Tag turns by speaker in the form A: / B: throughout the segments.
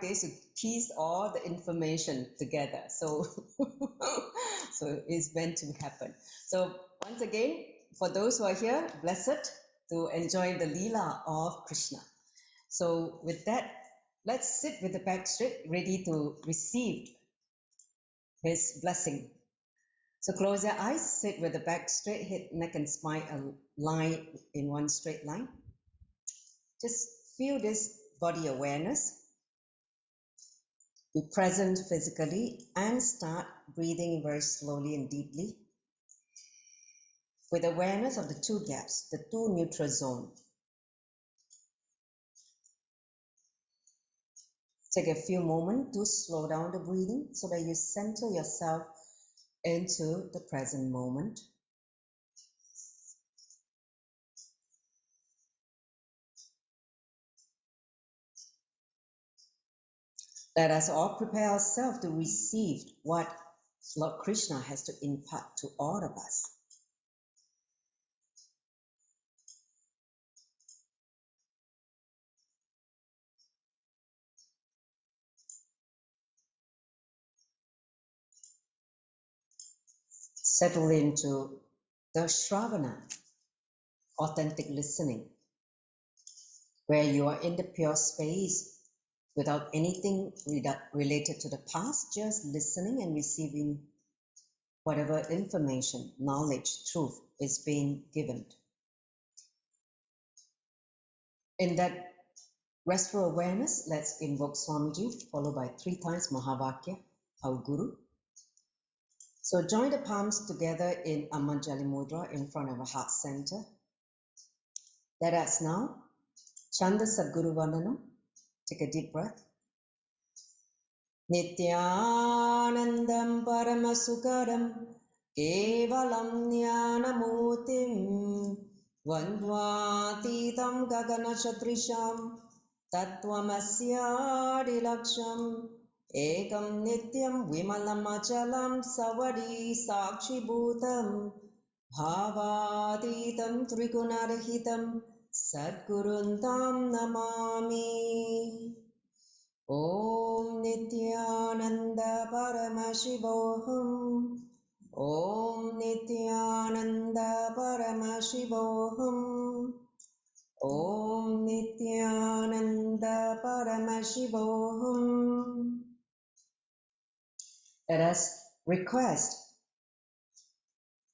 A: is to piece all the information together. So, so it's meant to happen. So once again, for those who are here, blessed to enjoy the Leela of Krishna. So with that, let's sit with the back straight, ready to receive his blessing. So close your eyes, sit with the back straight, head, neck, and spine aligned in one straight line. Just feel this body awareness. Be present physically and start breathing very slowly and deeply with awareness of the two gaps, the two neutral zones. Take a few moments to slow down the breathing so that you center yourself into the present moment. Let us all prepare ourselves to receive what Lord Krishna has to impart to all of us. Settle into the Shravana, authentic listening, where you are in the pure space without anything related to the past, just listening and receiving whatever information, knowledge, truth is being given. In that restful awareness, let's invoke Swamiji, followed by 3 times Mahavakya, our Guru. So join the palms together in Amanjali Mudra in front of our heart center. Let us now chant the Sadguru Vandanam. Take a deep breath. Nithyanandam Paramasukaram Kevalam Jnanamutim Vandvatitam Gaganachatrisham Tattvamasyadilaksham Ekam Nityam Vimalam Achalam Savadi Sakshibhutam Bhavatitam Trigunarahitam Sadguruntam Namami. Om Nithyananda Paramashivam. Om Nithyananda Paramashivam. Om Nithyananda Paramashivam. Let us request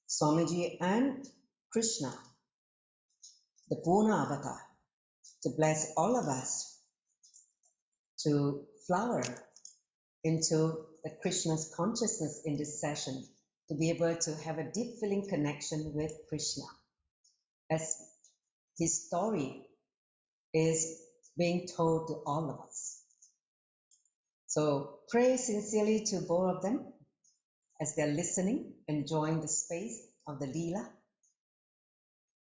A: Swamiji and Krishna, the Purna Avatar, to bless all of us to flower into the Krishna's consciousness in this session, to be able to have a deep feeling connection with Krishna, as his story is being told to all of us. So pray sincerely to both of them as they're listening, enjoying the space of the Leela.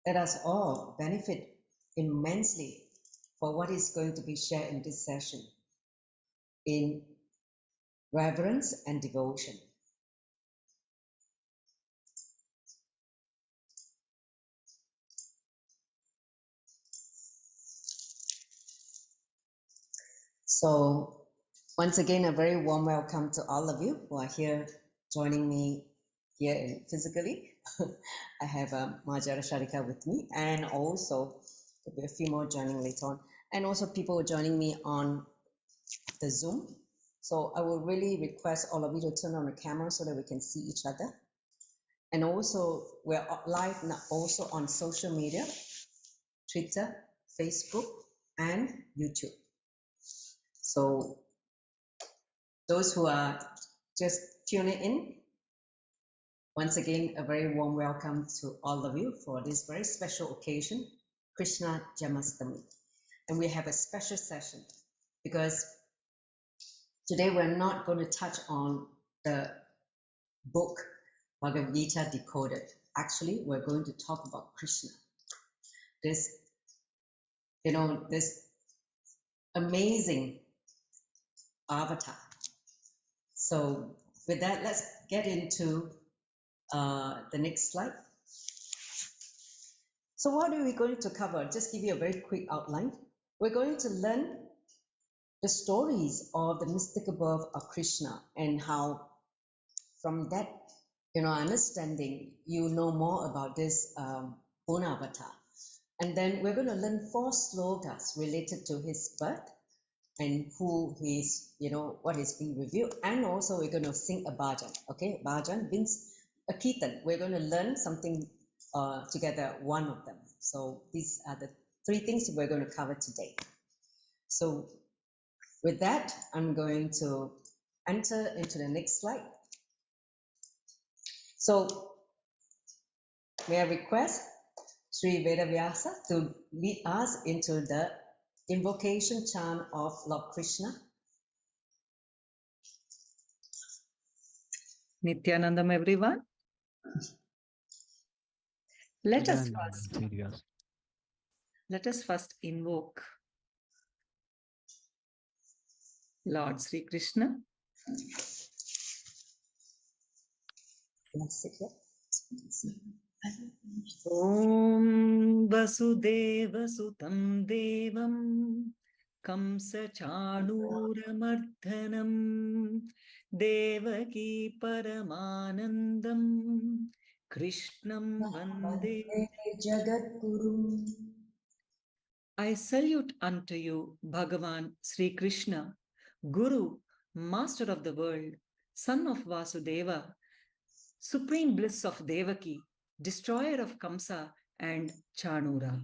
A: Let us all benefit immensely for what is going to be shared in this session in reverence and devotion. So once again, a very warm welcome to all of you who are here joining me here physically. I have Marjara Sharika with me, and also there'll be a few more joining later on, and also people joining me on the Zoom. So I will really request all of you to turn on the camera so that we can see each other. And also we're live now also on social media, Twitter, Facebook, and YouTube. So those who are just tuning in, once again, a very warm welcome to all of you for this very special occasion, Krishna Janmashtami. And we have a special session because today we're not going to touch on the book Bhagavad Gītā Decoded. Actually, we're going to talk about Krishna. This amazing avatar. So with that, let's get into the next slide. So what are we going to cover? Just give you a very quick outline. We're going to learn the stories of the mystical birth of Krishna, and how from that, understanding, you know more about this Purna Avatar. And then we're going to learn 4 slokas related to his birth and who he's, what is being revealed. And also we're going to sing a bhajan. Okay, bhajan means a kirtan. We're going to learn something together, one of them. So these are the 3 things we're going to cover today. So with that, I'm going to enter into the next slide. So may I request Sri Vedavyasa to lead us into the invocation chant of Lord Krishna.
B: Nithyanandam, everyone. Let us first invoke Lord Sri Krishna. Om Vasudeva Sutam Devam 𝐶𝐚𝐸 Devaki Paramanandam Krishnam Vande
A: Jagadguru.
B: I salute unto you, Bhagavan Sri Krishna, Guru, Master of the world, Son of Vasudeva, Supreme Bliss of Devaki, Destroyer of Kamsa and Chanura.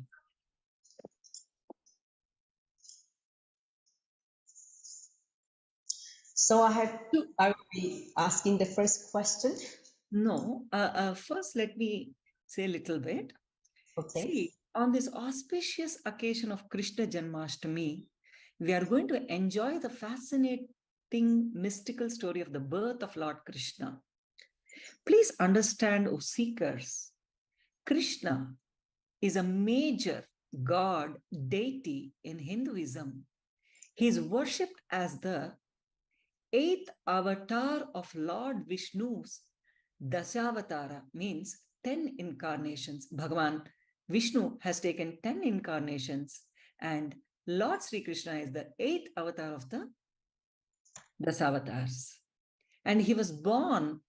A: So I will be asking the first question.
B: No, first let me say a little bit.
A: Okay.
B: See, on this auspicious occasion of Krishna Janmashtami, we are going to enjoy the fascinating mystical story of the birth of Lord Krishna. Please understand, O seekers, Krishna is a major god, deity in Hinduism. He is worshipped as the 8th avatar of Lord Vishnu's Dasavatara, means 10 incarnations. Bhagavan Vishnu has taken 10 incarnations, and Lord Sri Krishna is the 8th avatar of the Dasavatars. And he was born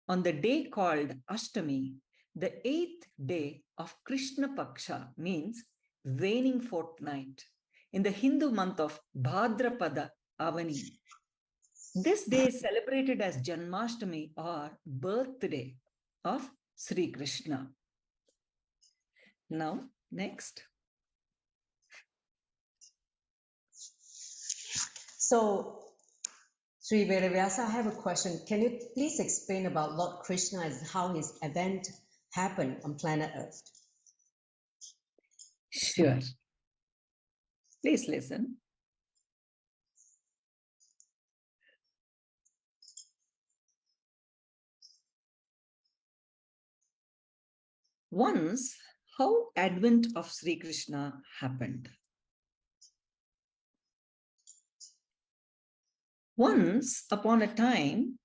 B: on the day called Ashtami, the 8th day of Krishna Paksha, means waning fortnight, in the Hindu month of Bhadrapada Avani. This day is celebrated as Janmashtami, or birthday of Sri Krishna. Now, next.
A: So, Sri Vedavyasa, I have a question. Can you please explain about Lord Krishna and how his event happened on planet Earth?
B: Sure. Please listen. Once, how advent of Sri Krishna happened. Once upon a time,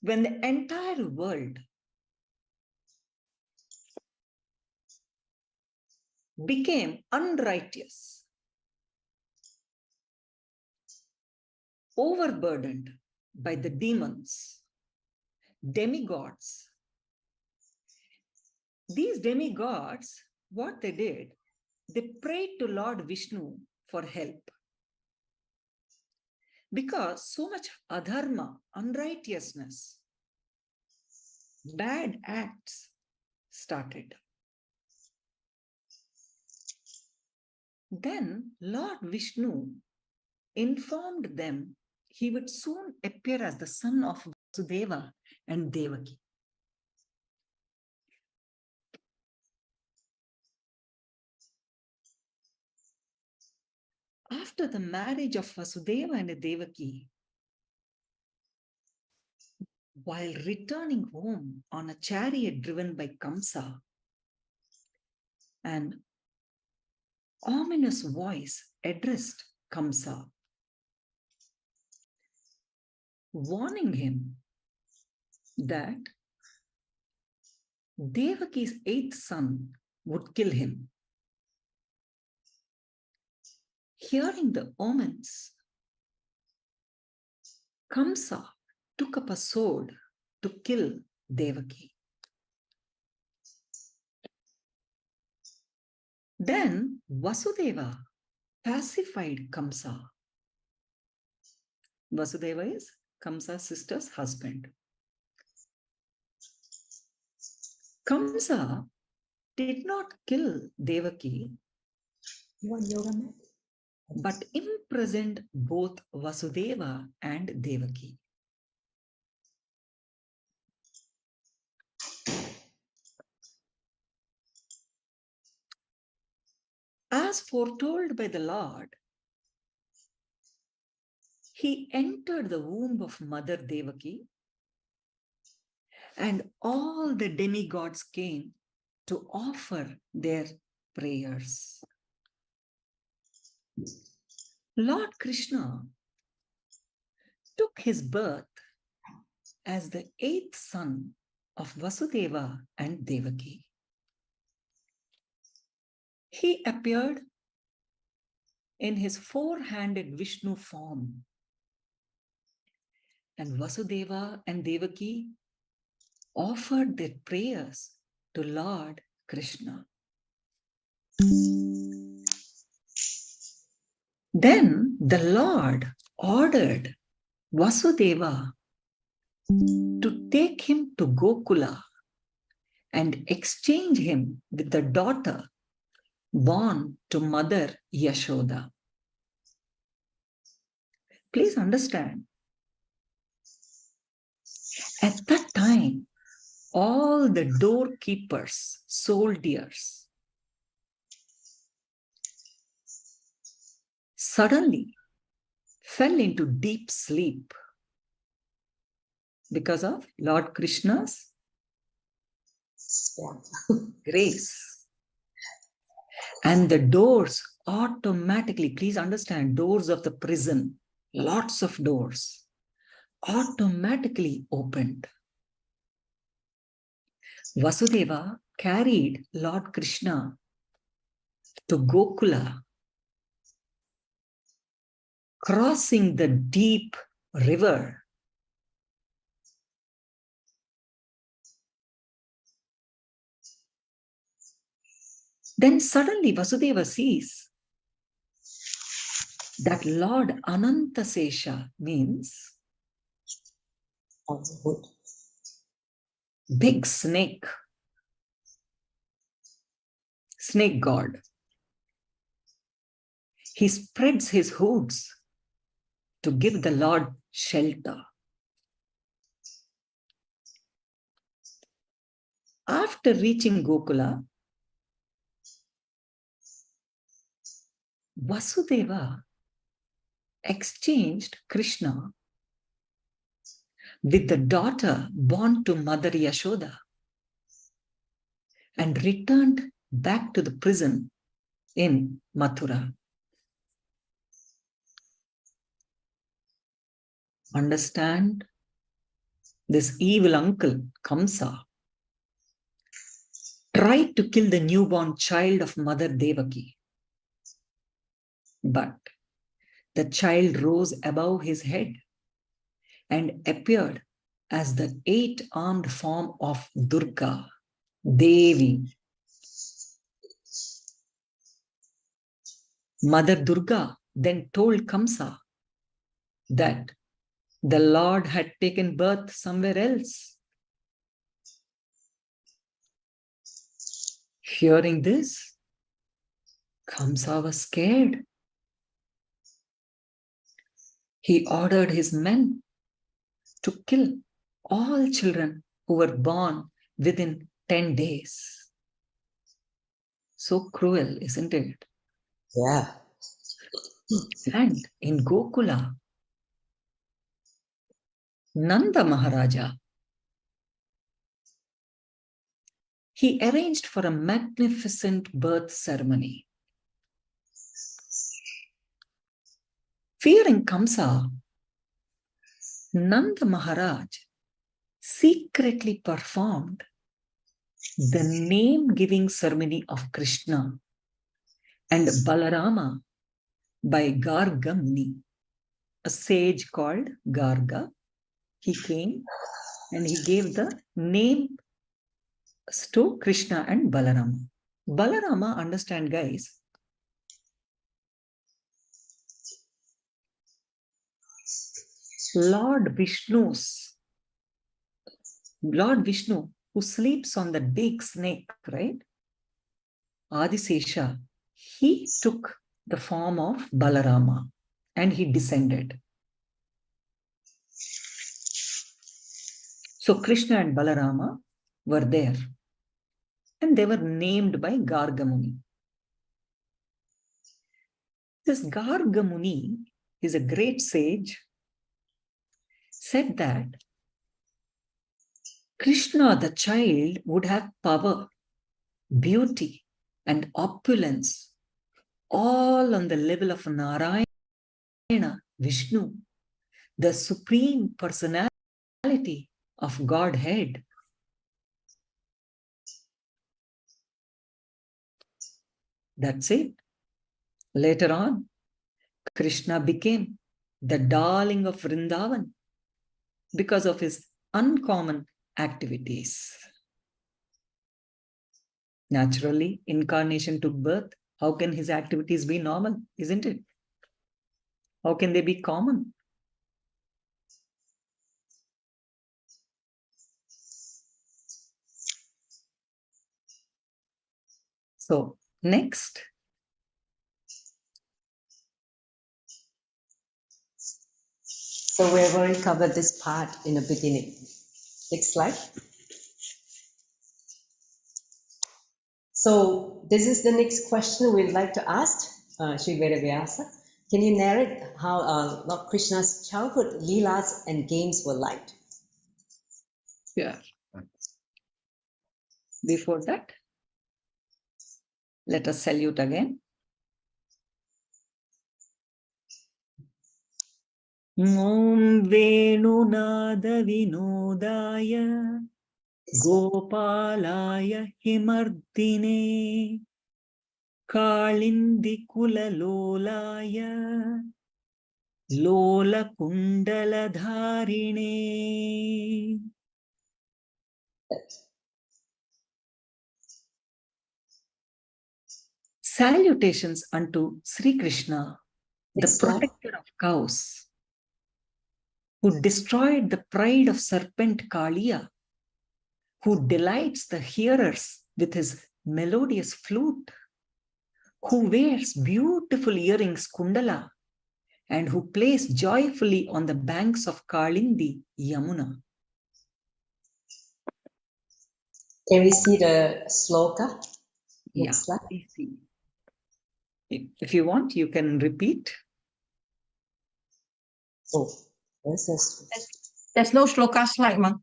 B: when the entire world became unrighteous, overburdened by the demons, demigods. These demigods, what they did, they prayed to Lord Vishnu for help. Because so much adharma, unrighteousness, bad acts started. Then Lord Vishnu informed them he would soon appear as the son of Vasudeva and Devaki. After the marriage of Vasudeva and Devaki, while returning home on a chariot driven by Kamsa, an ominous voice addressed Kamsa, warning him that Devaki's 8th son would kill him. Hearing the omens, Kamsa took up a sword to kill Devaki. Then Vasudeva pacified Kamsa. Vasudeva is Kamsa's sister's husband. Kamsa did not kill Devaki, but imprisoned both Vasudeva and Devaki. As foretold by the Lord, he entered the womb of Mother Devaki, and all the demigods came to offer their prayers. Lord Krishna took his birth as the 8th son of Vasudeva and Devaki. He appeared in his 4-handed Vishnu form, and Vasudeva and Devaki offered their prayers to Lord Krishna. Then the Lord ordered Vasudeva to take him to Gokula and exchange him with the daughter born to Mother Yashoda. Please understand, at that time, all the doorkeepers, soldiers, suddenly fell into deep sleep because of Lord Krishna's grace. And the doors automatically, please understand, doors of the prison, lots of doors, automatically opened. Vasudeva carried Lord Krishna to Gokula, crossing the deep river. Then suddenly Vasudeva sees that Lord Anantasesha means big snake, snake god. He spreads his hoods to give the Lord shelter. After reaching Gokula, Vasudeva exchanged Krishna with the daughter born to Mother Yashoda and returned back to the prison in Mathura. Understand? This evil uncle, Kamsa, tried to kill the newborn child of Mother Devaki. But the child rose above his head and appeared as the 8-armed form of Durga, Devi. Mother Durga then told Kamsa that the Lord had taken birth somewhere else. Hearing this, Kamsa was scared. He ordered his men to kill all children who were born within 10 days. So cruel, isn't it?
A: Yeah.
B: And in Gokula, Nanda Maharaja, he arranged for a magnificent birth ceremony. Fearing Kamsa, Nanda Maharaj secretly performed the name-giving ceremony of Krishna, and Balarama by Garga Muni, a sage called Garga. He came and he gave the name to Krishna and Balarama. Balarama, understand guys, Lord Vishnu, who sleeps on the big snake, right? Adisesha, he took the form of Balarama and he descended. So Krishna and Balarama were there and they were named by Garga Muni. This Garga Muni is a great sage, said that Krishna, the child, would have power, beauty, and opulence, all on the level of Narayana, Vishnu, the supreme personality of Godhead. That's it. Later on, Krishna became the darling of Vrindavan because of his uncommon activities. Naturally, incarnation took birth. How can his activities be normal, isn't it? How can they be common? So, next.
A: So we have already covered this part in the beginning. Next slide. So this is the next question we'd like to ask Sri Vedavyasa. Can you narrate how Lord Krishna's childhood leelas and games were like?
B: Yeah. Before that, let us salute again. Om Venunada Vinodaya Gopalaya Himardine Kalindi Kulalolaya Lola Kundala Dharine. Salutations unto Sri Krishna, the protector of cows, who destroyed the pride of serpent Kaliya, who delights the hearers with his melodious flute, who wears beautiful earrings Kundala, and who plays joyfully on the banks of Kalindi, Yamuna.
A: Can we see the sloka?
B: Next slide. If you want, you can repeat.
A: Oh, this is.
C: There's no sloka slide, man.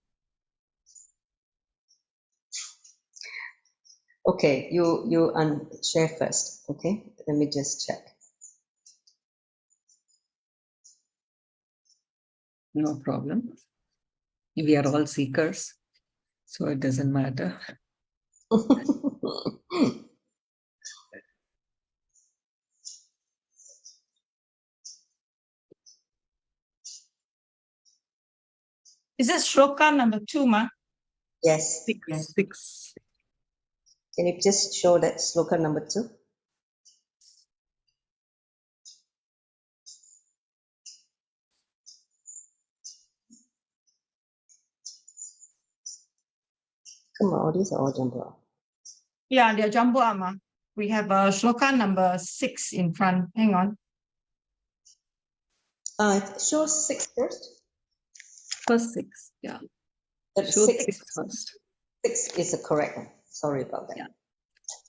A: Okay, you share first. Okay, let me just check.
B: No problem. We are all seekers, so it doesn't matter.
C: Is this Sloka number 2, ma?
A: Yes.
B: 6.
A: Can you just show that sloka number 2? Come on, all these are all jumbled up.
C: Yeah, they're jumbo up, ma. We have Sloka number 6 in front. Hang on.
A: Show 6 first.
B: First 6, yeah.
A: Show
B: 6 first.
A: 6 is the correct one. Sorry about that.
B: Yeah.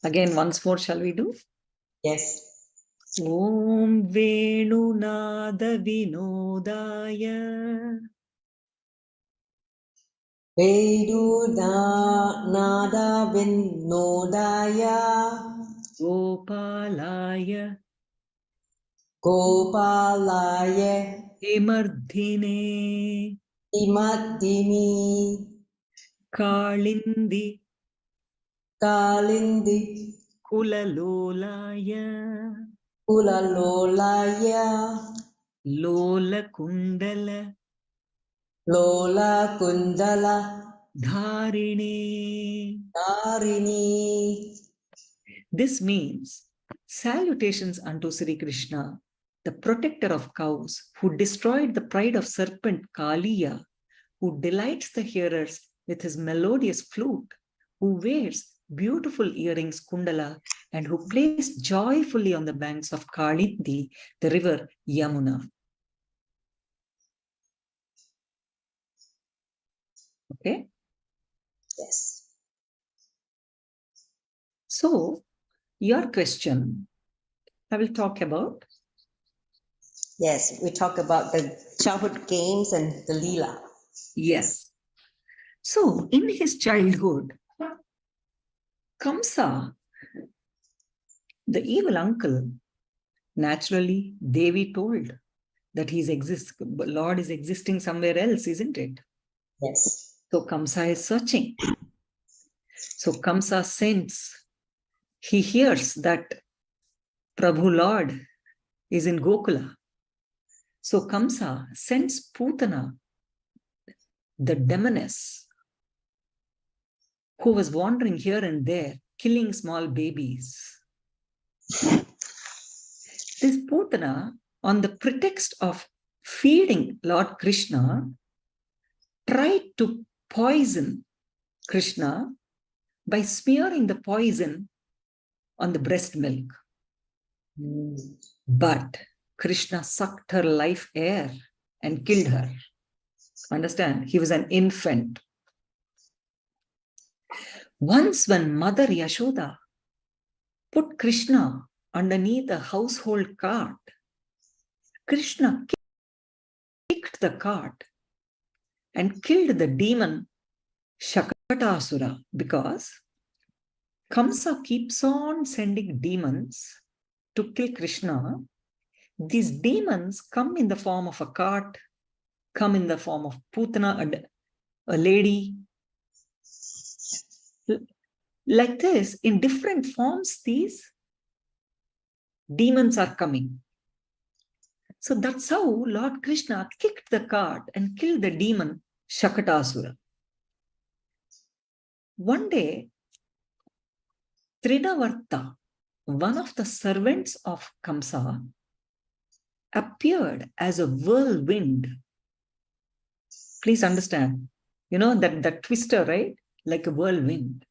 B: Again, once more, shall we do?
A: Yes.
B: Om Venunada Vinodaya
A: Vedunada Vinodaya
B: Gopalaya
A: Gopalaya
B: Himardine
A: Imadini
B: Kalindi
A: Kalindi
B: Kulalolaya
A: Kula lolaya.
B: Lola Kundala
A: Lola Kundala
B: Dharini.
A: Dharini.
B: This means salutations unto Sri Krishna, the protector of cows, who destroyed the pride of serpent Kaliya, who delights the hearers with his melodious flute, who wears beautiful earrings Kundala, and who plays joyfully on the banks of Kalindi, the river Yamuna. Okay?
A: Yes.
B: So, your question, I will talk about.
A: Yes, we talk about the childhood games and the Leela.
B: Yes. So, in his childhood, Kamsa, the evil uncle, naturally, Devi told that Lord is existing somewhere else, isn't it?
A: Yes.
B: So Kamsa is searching. So Kamsa sends, he hears that Prabhu Lord is in Gokula. So Kamsa sends Putana, the demoness, who was wandering here and there, killing small babies. This Putana, on the pretext of feeding Lord Krishna, tried to poison Krishna by smearing the poison on the breast milk. But Krishna sucked her life air and killed her. Understand? He was an infant. Once when Mother Yashoda put Krishna underneath a household cart, Krishna kicked the cart and killed the demon Shakatasura, because Kamsa keeps on sending demons to kill Krishna. These demons come in the form of a cart, come in the form of Putana, a lady. Like this, in different forms, these demons are coming. So that's how Lord Krishna kicked the cart and killed the demon Shakatasura. One day, Trinavarta, one of the servants of Kamsa, appeared as a whirlwind. Please understand, you know, that twister, right? Like a whirlwind.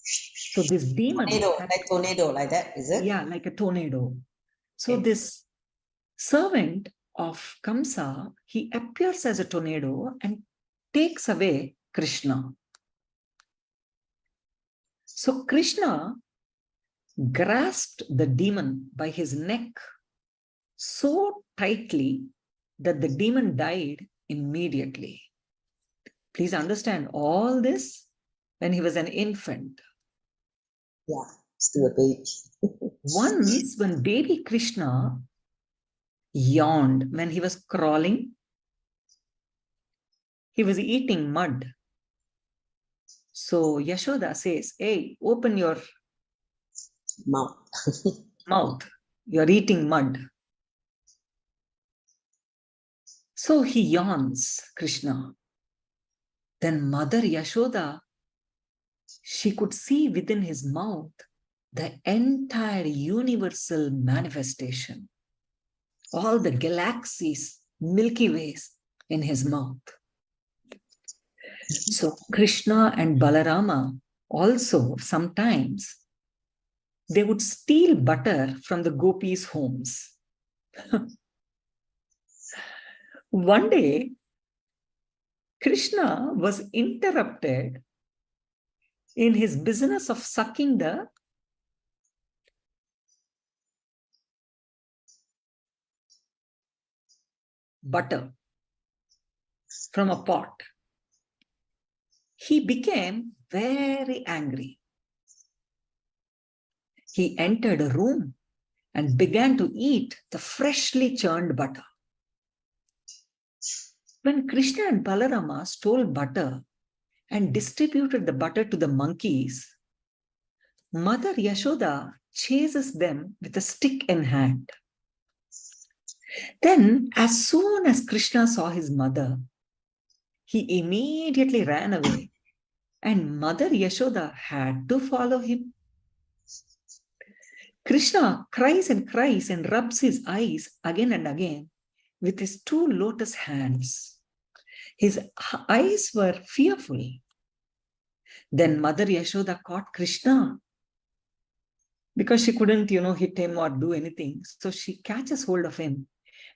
B: So this demon...
A: Tornado, like that, is it?
B: Yeah, like a tornado. So this servant of Kamsa, he appears as a tornado and takes away Krishna. So Krishna grasped the demon by his neck so tightly that the demon died immediately. Please understand all this when he was an infant.
A: Yeah, still a baby.
B: Once when baby Krishna yawned when he was crawling, he was eating mud. So Yashoda says, hey, open your mouth. You're eating mud. So he yawns, Krishna. Then Mother Yashoda, she could see within his mouth the entire universal manifestation. All the galaxies, Milky Ways in his mouth. So Krishna and Balarama also sometimes, they would steal butter from the gopis' homes. One day, Krishna was interrupted in his business of sucking the butter from a pot. He became very angry. He entered a room and began to eat the freshly churned butter. When Krishna and Balarama stole butter and distributed the butter to the monkeys, Mother Yashoda chases them with a stick in hand. Then, as soon as Krishna saw his mother, he immediately ran away, and Mother Yashoda had to follow him. Krishna cries and rubs his eyes again and again with his two lotus hands. His eyes were fearful. Then Mother Yashoda caught Krishna because she couldn't, hit him or do anything. So she catches hold of him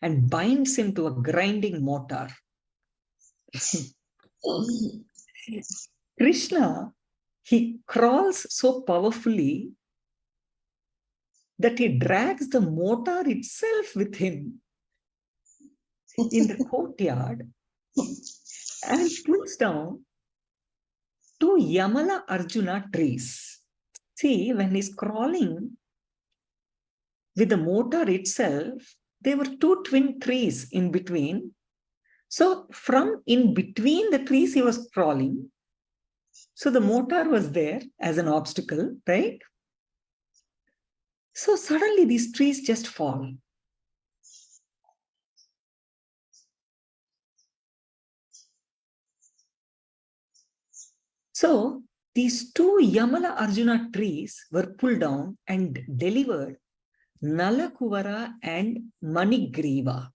B: and binds him to a grinding mortar. Krishna, he crawls so powerfully that he drags the mortar itself with him in the courtyard and pulls down two Yamala Arjuna trees. See, when he's crawling with the mortar itself, there were two twin trees in between. So from in between the trees, he was crawling. So the mortar was there as an obstacle, right? So suddenly these trees just fall. So these two Yamala Arjuna trees were pulled down and delivered Nalakuvara and Manigriva.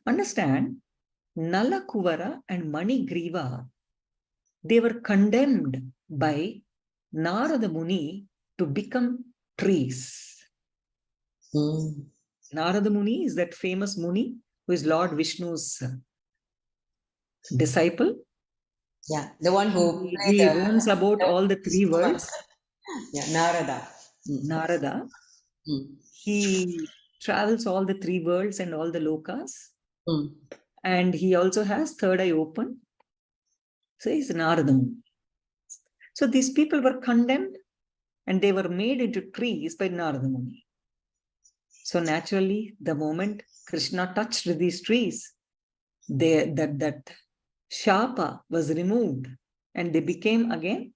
B: Understand, Nalakuvara and Manigriva, they were condemned by Narada Muni to become trees. Narada Muni is that famous Muni who is Lord Vishnu's disciple.
A: Yeah, the one who
B: he roams about all the three worlds.
A: Yeah, Narada.
B: Narada. He travels all the three worlds and all the lokas. And he also has third eye open. So he's Narada Muni. So these people were condemned and they were made into trees by Narada Muni. So naturally, the moment Krishna touched these trees, that Shapa was removed and they became again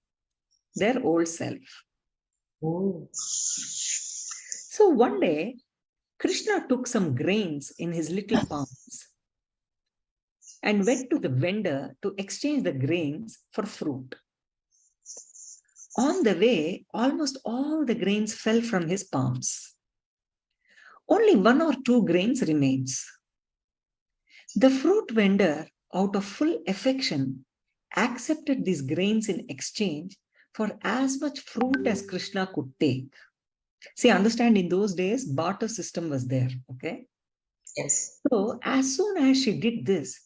B: their old self. So one day, Krishna took some grains in his little palms and went to the vendor to exchange the grains for fruit. On the way, almost all the grains fell from his palms. Only one or two grains remains. The fruit vendor, out of full affection, accepted these grains in exchange for as much fruit as Krishna could take. See, understand, in those days, barter system was there, okay?
A: Yes.
B: So, as soon as she did this,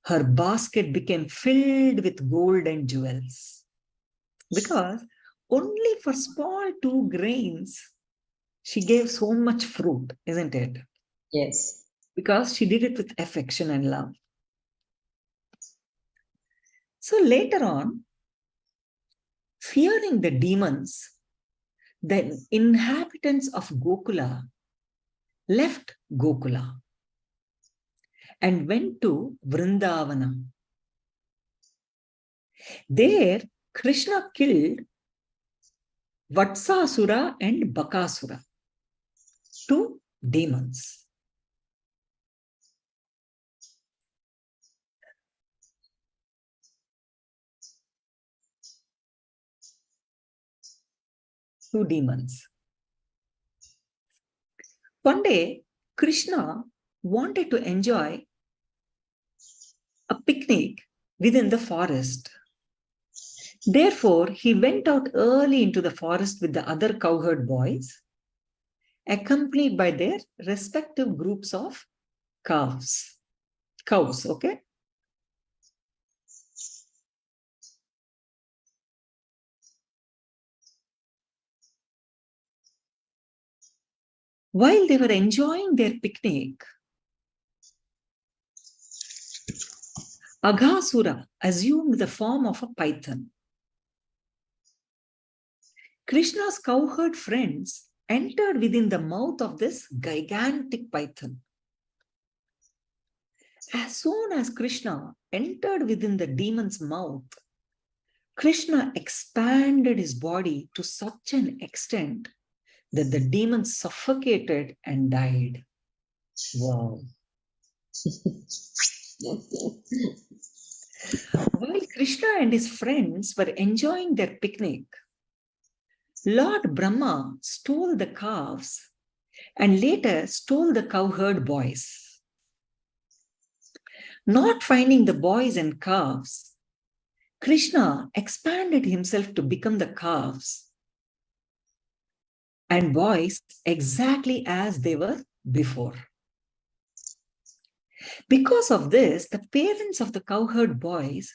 B: her basket became filled with gold and jewels. Because only for small 2 grains, she gave so much fruit, isn't it?
A: Yes.
B: Because she did it with affection and love. So later on, fearing the demons, the inhabitants of Gokula left Gokula and went to Vrindavana. There, Krishna killed Vatsasura and Bakasura, 2 demons. Two demons. One day, Krishna wanted to enjoy a picnic within the forest. Therefore, he went out early into the forest with the other cowherd boys, accompanied by their respective groups of cows, okay? While they were enjoying their picnic, Aghasura assumed the form of a python. Krishna's cowherd friends entered within the mouth of this gigantic python. As soon as Krishna entered within the demon's mouth, Krishna expanded his body to such an extent that the demon suffocated and died. Wow. While Krishna and his friends were enjoying their picnic, Lord Brahma stole the calves and later stole the cowherd boys. Not finding the boys and calves, Krishna expanded himself to become the calves and boys exactly as they were before. Because of this, the parents of the cowherd boys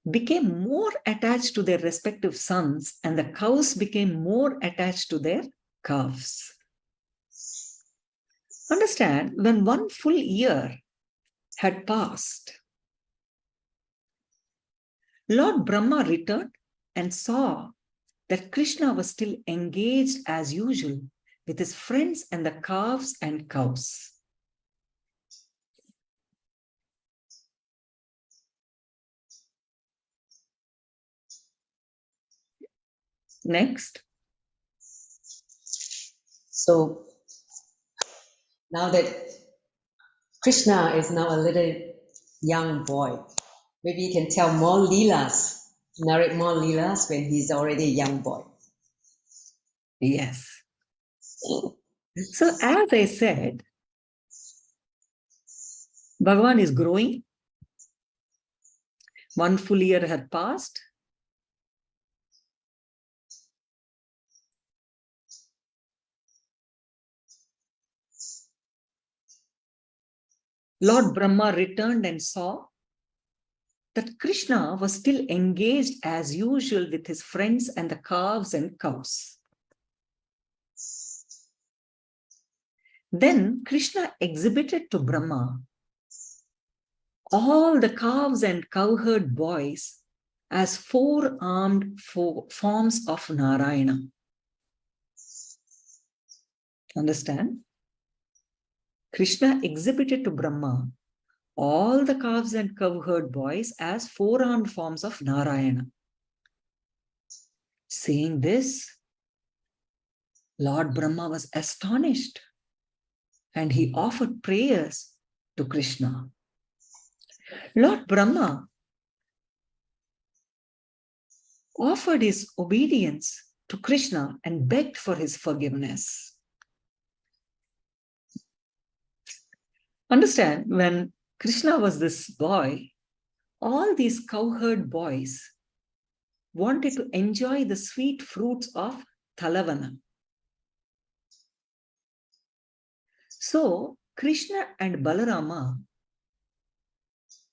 B: became more attached to their respective sons, and the cows became more attached to their calves. Understand, when 1 full year had passed, Lord Brahma returned and saw that Krishna was still engaged as usual with his friends and the calves and cows. Next.
A: So now that Krishna is now a little young boy, maybe you can tell more leelas, narrate more leelas when he's already a young boy.
B: Yes. So as I said, Bhagavan is growing. 1 full year had passed. Lord Brahma returned and saw that Krishna was still engaged as usual with his friends and the calves and cows. Then Krishna exhibited to Brahma all the calves and cowherd boys as 4-armed forms of Narayana. Understand? Krishna exhibited to Brahma all the calves and cowherd boys as 4-armed forms of Narayana. Seeing this, Lord Brahma was astonished and he offered prayers to Krishna. Lord Brahma offered his obedience to Krishna and begged for his forgiveness. Understand, when Krishna was this boy, all these cowherd boys wanted to enjoy the sweet fruits of Talavana. So Krishna and Balarama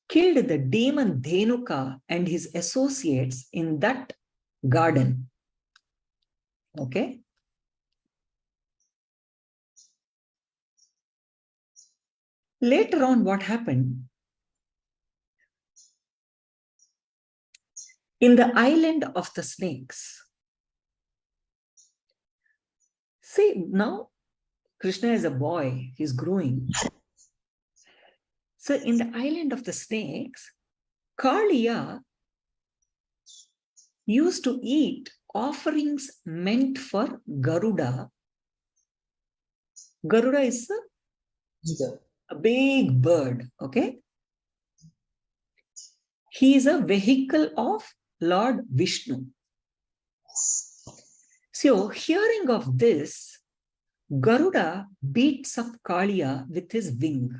B: killed the demon Dhenuka and his associates in that garden. Okay? Later on, what happened? In the island of the snakes. See, now Krishna is a boy, he's growing. So in the island of the snakes, Kailasa used to eat offerings meant for Garuda. Garuda is a big bird, okay? He is a vehicle of Lord Vishnu. So, hearing of this, Garuda beats up Kailasa with his wing.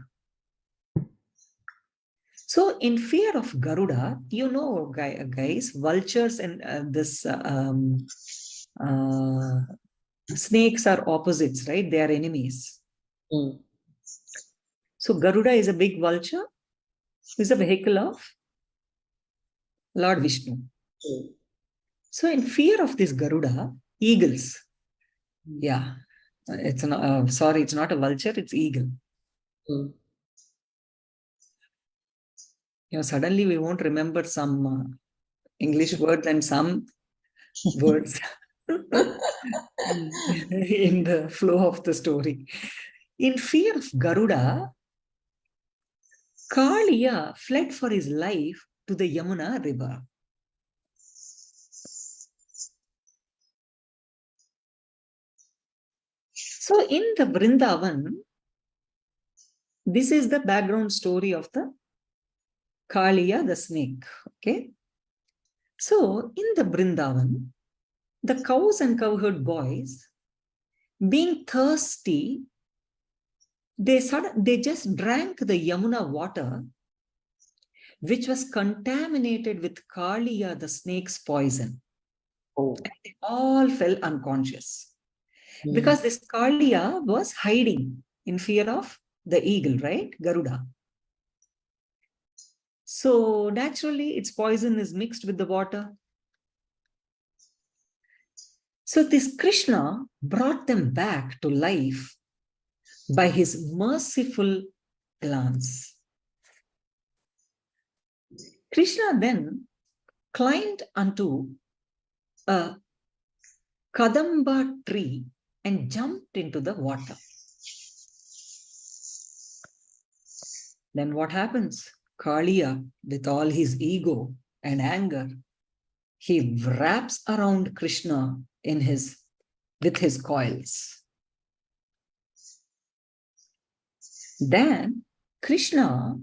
B: So, in fear of Garuda, you know, guys, vultures and snakes are opposites, right? They are enemies.
A: Mm.
B: So, Garuda is a big vulture, is a vehicle of Lord Vishnu.
A: Mm.
B: So, in fear of this Garuda, eagles, yeah, it's not, sorry, it's not a vulture, it's eagle.
A: Mm.
B: You know, suddenly we won't remember some English words and some words in the flow of the story. In fear of Garuda, Kailasa fled for his life to the Yamuna river. So in the Vrindavan, this is the background story of the Kaliya, the snake. Okay. So in the Vrindavan, the cows and cowherd boys, being thirsty, they just drank the Yamuna water, which was contaminated with Kaliya, the snake's poison.
A: Oh.
B: And they all fell unconscious. Because this Kaliya was hiding in fear of the eagle, right? Garuda. So naturally, its poison is mixed with the water. So this Krishna brought them back to life by his merciful glance. Krishna then climbed onto a Kadamba tree and jumped into the water. Then what happens? Kaliya, with all his ego and anger, he wraps around Krishna with his coils. Then Krishna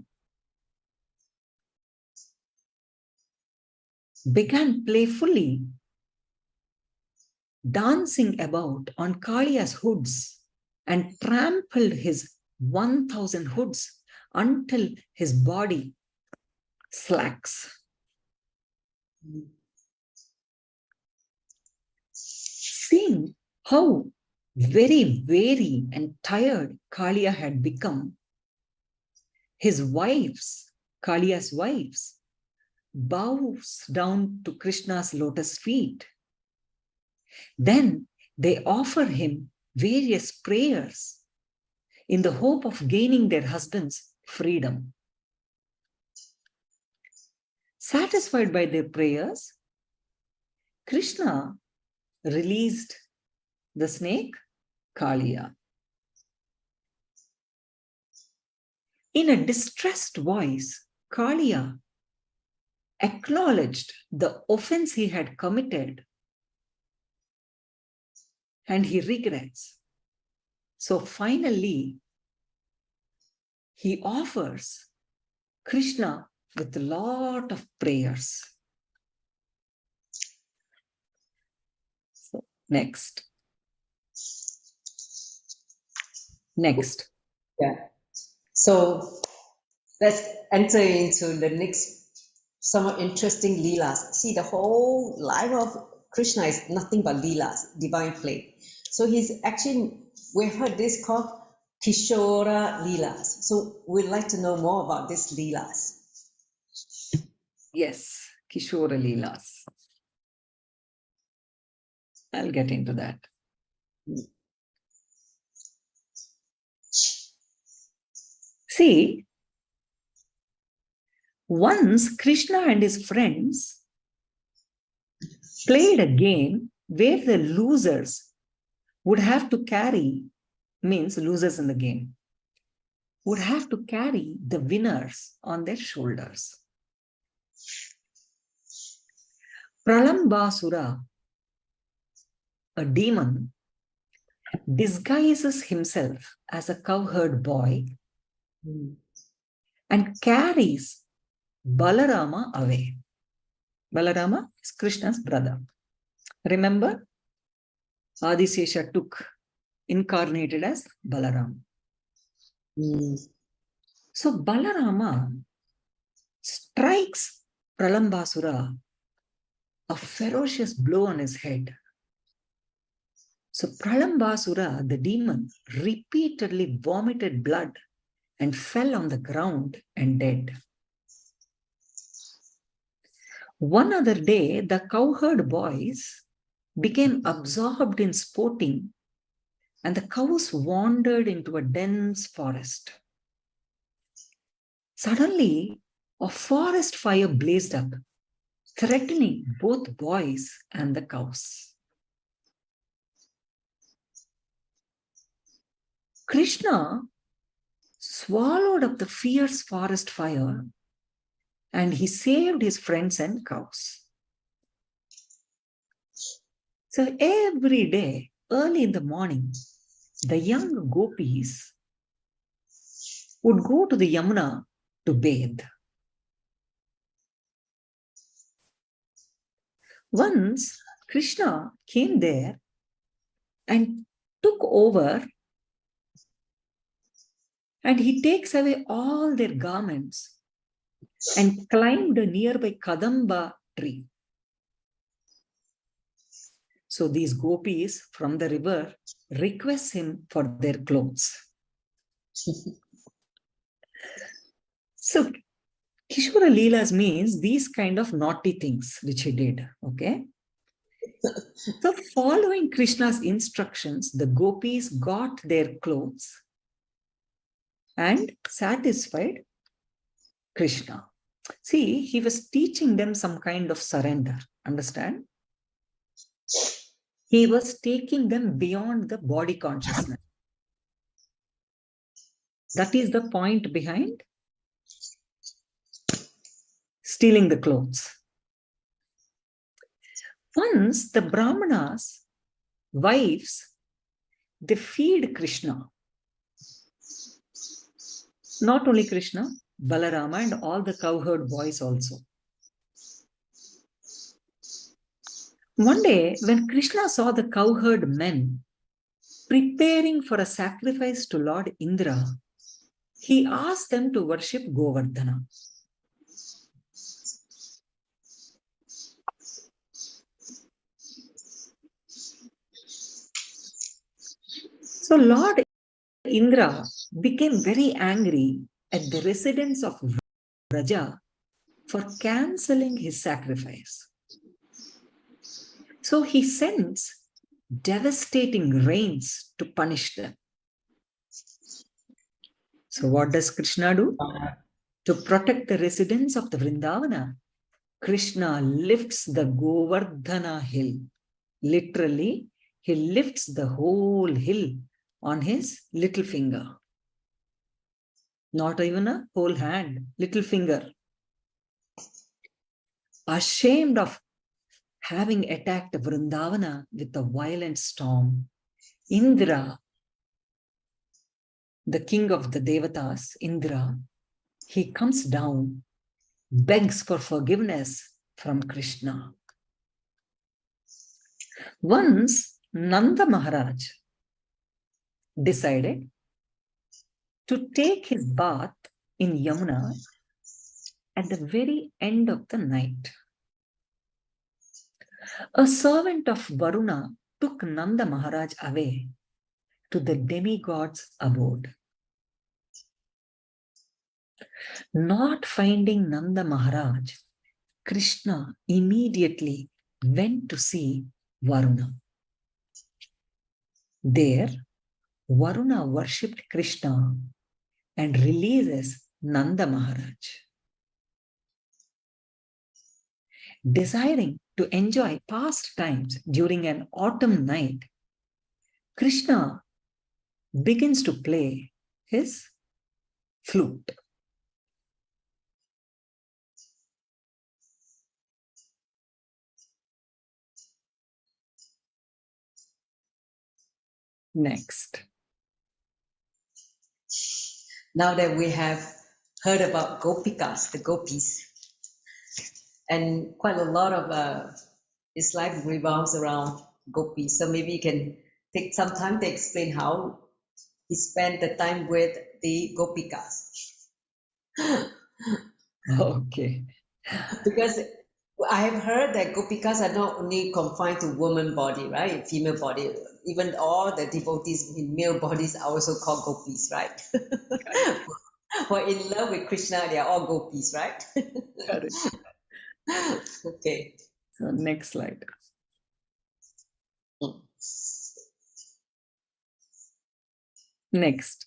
B: began playfully dancing about on Kaliya's hoods and trampled his 1,000 hoods until his body slacks. Seeing how very weary and tired Kaliya had become, his wives, Kaliya's wives, bows down to Krishna's lotus feet. Then they offer him various prayers in the hope of gaining their husband's freedom. Satisfied by their prayers, Krishna released the snake Kaliya. In a distressed voice, Kaliya acknowledged the offense he had committed and he regrets. So finally, he offers Krishna with a lot of prayers. So next.
A: Yeah. So let's enter into the next somewhat interesting leelas. See, the whole life of Krishna is nothing but leelas, divine play. So he's actually, we heard this called Kishora leelas. So we'd like to know more about this leelas.
B: Yes, Kishora leelas. I'll get into that. See, once Krishna and his friends played a game where the losers would have to carry, means losers in the game, would have to carry the winners on their shoulders. Pralambasura, a demon, disguises himself as a cowherd boy and carries Balarama away. Balarama is Krishna's brother. Remember, Adisesha incarnated as Balaram. So Balarama strikes Pralambasura a ferocious blow on his head. So Pralambasura, the demon, repeatedly vomited blood and fell on the ground and dead. One other day, the cowherd boys became absorbed in sporting, and the cows wandered into a dense forest. Suddenly, a forest fire blazed up, threatening both boys and the cows. Krishna swallowed up the fierce forest fire and he saved his friends and cows. So every day, early in the morning, the young gopis would go to the Yamuna to bathe. Once Krishna came there and took over, and he takes away all their garments and climbed a nearby Kadamba tree. So these gopis from the river request him for their clothes. So Kishora Leelas means these kind of naughty things which he did. Okay. So following Krishna's instructions, the gopis got their clothes and satisfied Krishna. See, he was teaching them some kind of surrender. Understand? He was taking them beyond the body consciousness. That is the point behind stealing the clothes. Once the Brahmanas' wives, they feed Krishna. Not only Krishna, Balarama and all the cowherd boys also. One day, when Krishna saw the cowherd men preparing for a sacrifice to Lord Indra, he asked them to worship Govardhana. So Lord Indra became very angry at the residents of Vraja for cancelling his sacrifice. So he sends devastating rains to punish them. So what does Krishna do? To protect the residents of the Vrindavana, Krishna lifts the Govardhana hill. Literally, he lifts the whole hill on his little finger. Not even a whole hand, little finger. Ashamed of having attacked Vrindavana with a violent storm, Indra, the king of the Devatas, Indra, he comes down, begs for forgiveness from Krishna. Once Nanda Maharaj decided to take his bath in Yamuna at the very end of the night. A servant of Varuna took Nanda Maharaj away to the demigod's abode. Not finding Nanda Maharaj, Krishna immediately went to see Varuna. There, Varuna worshipped Krishna and releases Nanda Maharaj. Desiring to enjoy pastimes during an autumn night, Krishna begins to play his flute. Next.
A: Now that we have heard about Gopikas, the gopis, and quite a lot of his life revolves around gopis. So maybe you can take some time to explain how he spent the time with the Gopikas.
B: Okay.
A: Because I have heard that Gopikas are not only confined to woman body, right? Female body. Even all the devotees in male bodies are also called gopis, right? Who are in love with Krishna, they are all gopis, right?
B: Got it.
A: Okay.
B: So next slide. Next.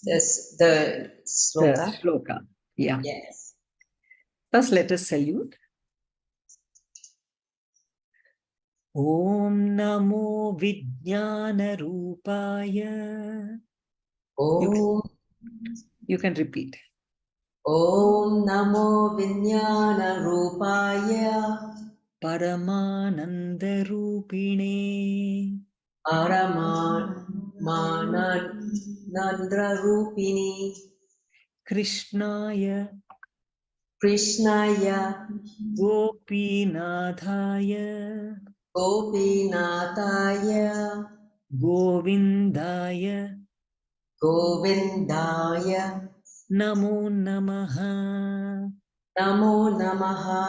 A: There's the sloka.
B: The Sloka. Yeah.
A: Yes.
B: First, let us salute. Om Namo Vijnana Rupaya. You can repeat.
A: Om Namo Vijnana Rupaya.
B: Paramananda Rupine.
A: Paramananda Rupini.
B: Krishnaya
A: Krishnaya
B: Gopinathaya
A: Gopinathaya
B: Govindaya
A: Govindaya
B: Namo Namaha.
A: Namo Namaha.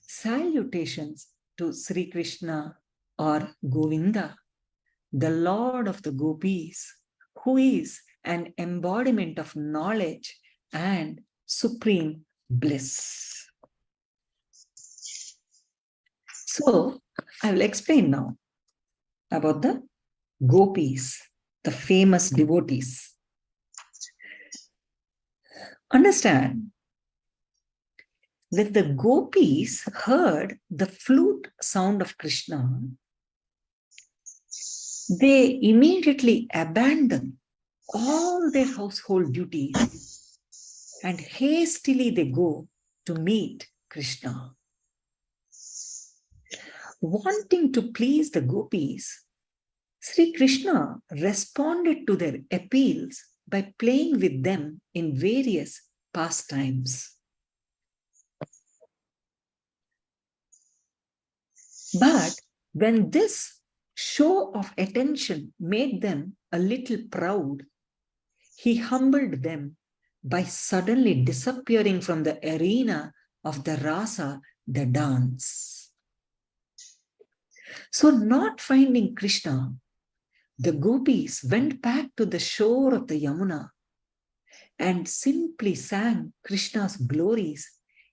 B: Salutations to Sri Krishna or Govinda, the Lord of the Gopis, who is an embodiment of knowledge and supreme bliss. So, I will explain now about the Gopis, the famous devotees. Understand, when the Gopis heard the flute sound of Krishna, they immediately abandoned all their household duties and hastily they go to meet Krishna. Wanting to please the Gopis, Sri Krishna responded to their appeals by playing with them in various pastimes. But when this show of attention made them a little proud, he humbled them by suddenly disappearing from the arena of the rasa, the dance. So, not finding Krishna, the Gopis went back to the shore of the Yamuna and simply sang Krishna's glories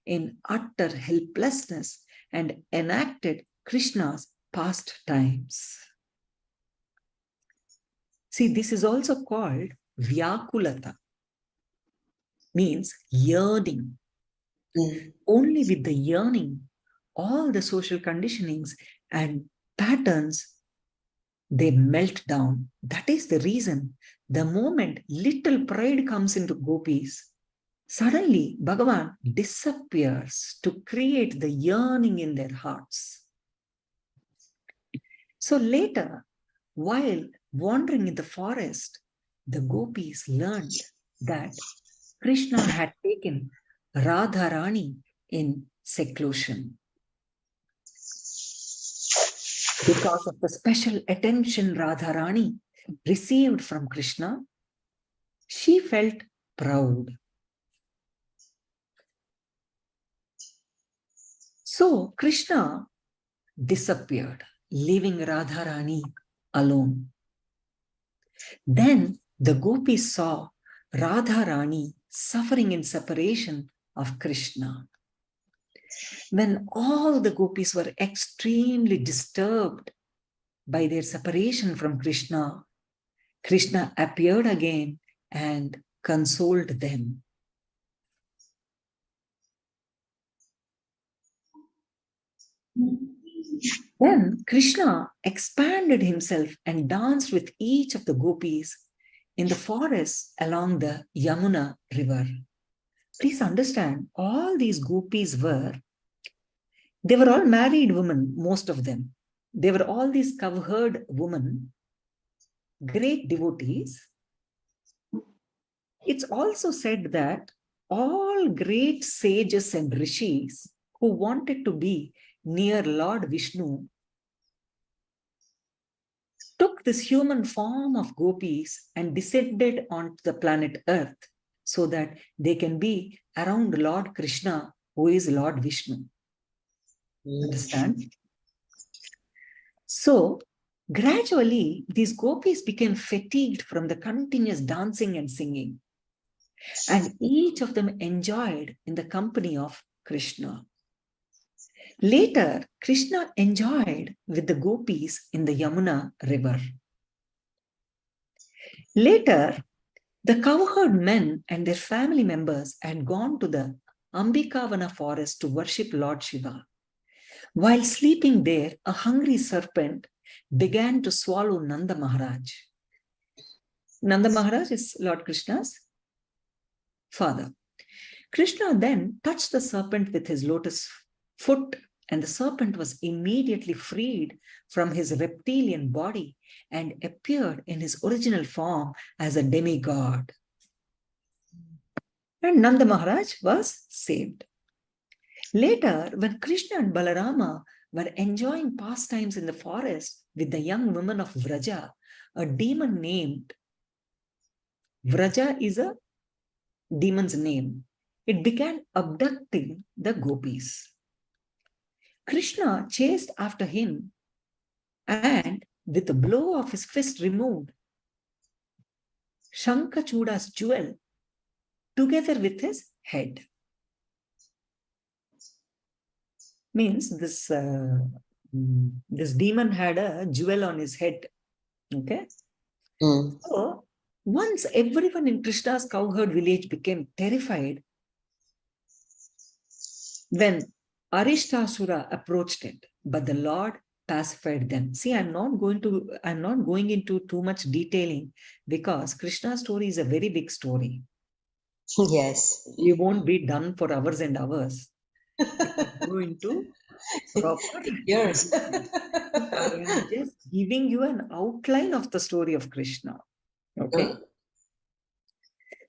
B: in utter helplessness and enacted Krishna's pastimes. See, this is also called Vyakulata, means yearning. Only with the yearning, all the social conditionings and patterns, they melt down. That is the reason the moment little pride comes into Gopis, suddenly Bhagavan disappears to create the yearning in their hearts. So later, while wandering in the forest, the Gopis learned that Krishna had taken Radharani in seclusion. Because of the special attention Radharani received from Krishna, she felt proud. So Krishna disappeared, leaving Radharani alone. Then the Gopis saw Radharani suffering in separation of Krishna. When all the Gopis were extremely disturbed by their separation from Krishna, Krishna appeared again and consoled them. Then Krishna expanded himself and danced with each of the Gopis in the forest along the Yamuna river. Please understand, all these Gopis they were all married women, most of them. They were all these cowherd women, great devotees. It's also said that all great sages and rishis who wanted to be near Lord Vishnu took this human form of Gopis and descended onto the planet Earth so that they can be around Lord Krishna, who is Lord Vishnu. Understand? So, gradually, these Gopis became fatigued from the continuous dancing and singing. And each of them enjoyed in the company of Krishna. Later, Krishna enjoyed with the Gopis in the Yamuna river. Later, the cowherd men and their family members had gone to the Ambikavana forest to worship Lord Shiva. While sleeping there, a hungry serpent began to swallow Nanda Maharaj. Nanda Maharaj is Lord Krishna's father. Krishna then touched the serpent with his lotus foot, and the serpent was immediately freed from his reptilian body and appeared in his original form as a demigod. And Nanda Maharaj was saved. Later, when Krishna and Balarama were enjoying pastimes in the forest with the young women of Vraja, a demon named Vraja is a demon's name. It began abducting the gopis. Krishna chased after him and, with a blow of his fist, removed Shankhachuda's jewel together with his head. Means this demon had a jewel on his head. Okay. So once everyone in Krishna's cowherd village became terrified when Arishtasura approached it, but the Lord pacified them. See, I'm not going into too much detailing because Krishna's story is a very big story.
A: Yes.
B: We won't be done for hours and hours. Go into proper
A: Yours.
B: I am just giving you an outline of the story of Krishna. Okay.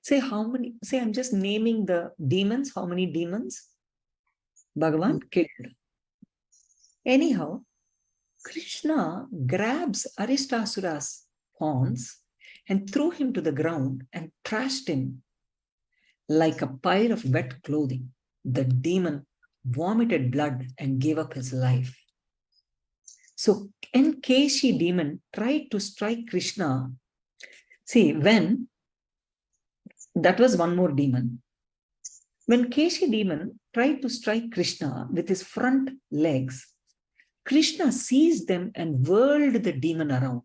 B: Say how many, say I'm just naming the demons, how many demons Bhagavan killed. Anyhow, Krishna grabs Arishtasura's horns and threw him to the ground and trashed him like a pile of wet clothing. The demon vomited blood and gave up his life. So 𝐾𝐸 demon tried to strike Krishna. See, when that was one more demon. When 𝐾𝐸 demon tried to strike Krishna with his front legs, Krishna seized them and whirled the demon around.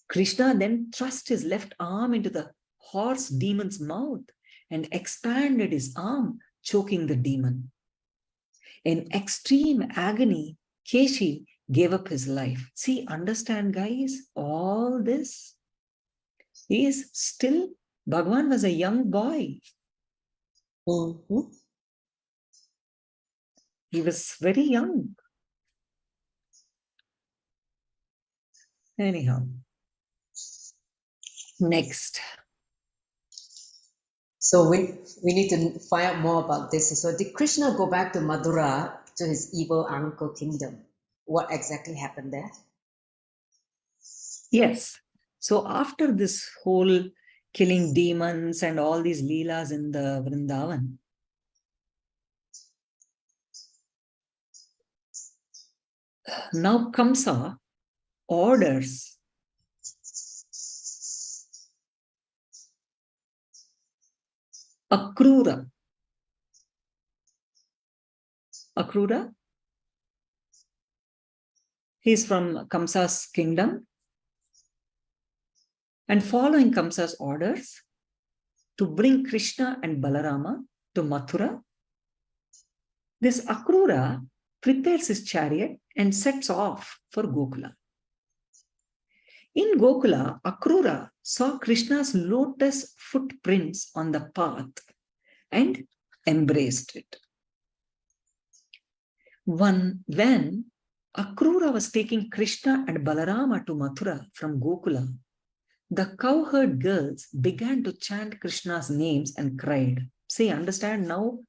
B: Krishna then thrust his left arm into the horse demon's mouth and expanded his arm, choking the demon. In extreme agony, 𝐾𝐸 gave up his life. See, understand, guys, all this is still, Bhagavan was a young boy. He was very young. Anyhow, next.
A: So we need to find out more about this. So did Krishna go back to Mathura, to his evil uncle kingdom? What exactly happened there?
B: Yes. So after this whole killing demons and all these leelas in the Vrindavan, now Kamsa orders Akrura. Akrura, he is from Kamsa's kingdom, and following Kamsa's orders to bring Krishna and Balarama to Mathura, this Akrura prepares his chariot and sets off for Gokula. In Gokula, Akrura saw Krishna's lotus footprints on the path and embraced it. When Akrura was taking Krishna and Balarama to Mathura from Gokula, the cowherd girls began to chant Krishna's names and cried. See, understand now,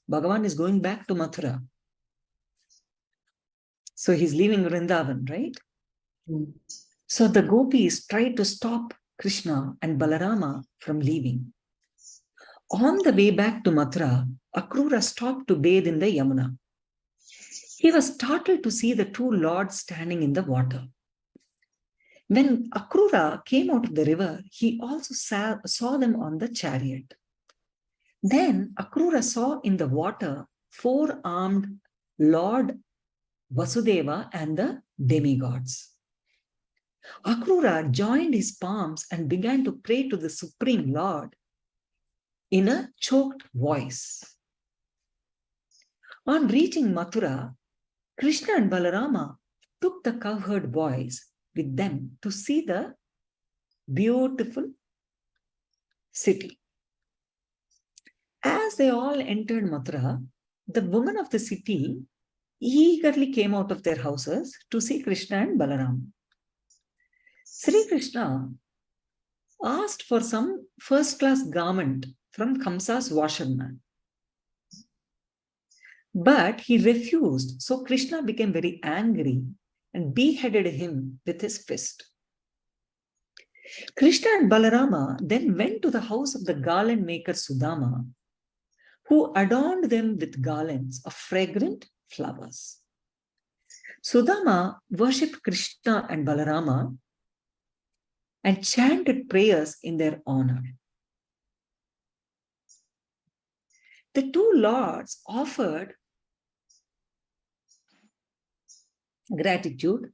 B: Bhagavan is going back to Mathura. So he's leaving Vrindavan, right? So the gopis tried to stop Krishna and Balarama from leaving. On the way back to Mathura, Akrura stopped to bathe in the Yamuna. He was startled to see the two lords standing in the water. When Akrura came out of the river, he also saw them on the chariot. Then Akrura saw in the water 4-armed Lord Vasudeva and the demigods. Akrura joined his palms and began to pray to the Supreme Lord in a choked voice. On reaching Mathura, Krishna and Balarama took the cowherd boys with them to see the beautiful city. As they all entered Mathura, the women of the city eagerly came out of their houses to see Krishna and Balaram. Sri Krishna asked for some first-class garment from Kamsa's washerman. But he refused. So Krishna became very angry and beheaded him with his fist. Krishna and Balarama then went to the house of the garland maker Sudama, who adorned them with garlands of fragrant flowers. Sudama worshipped Krishna and Balarama and chanted prayers in their honor. The two lords offered gratitude.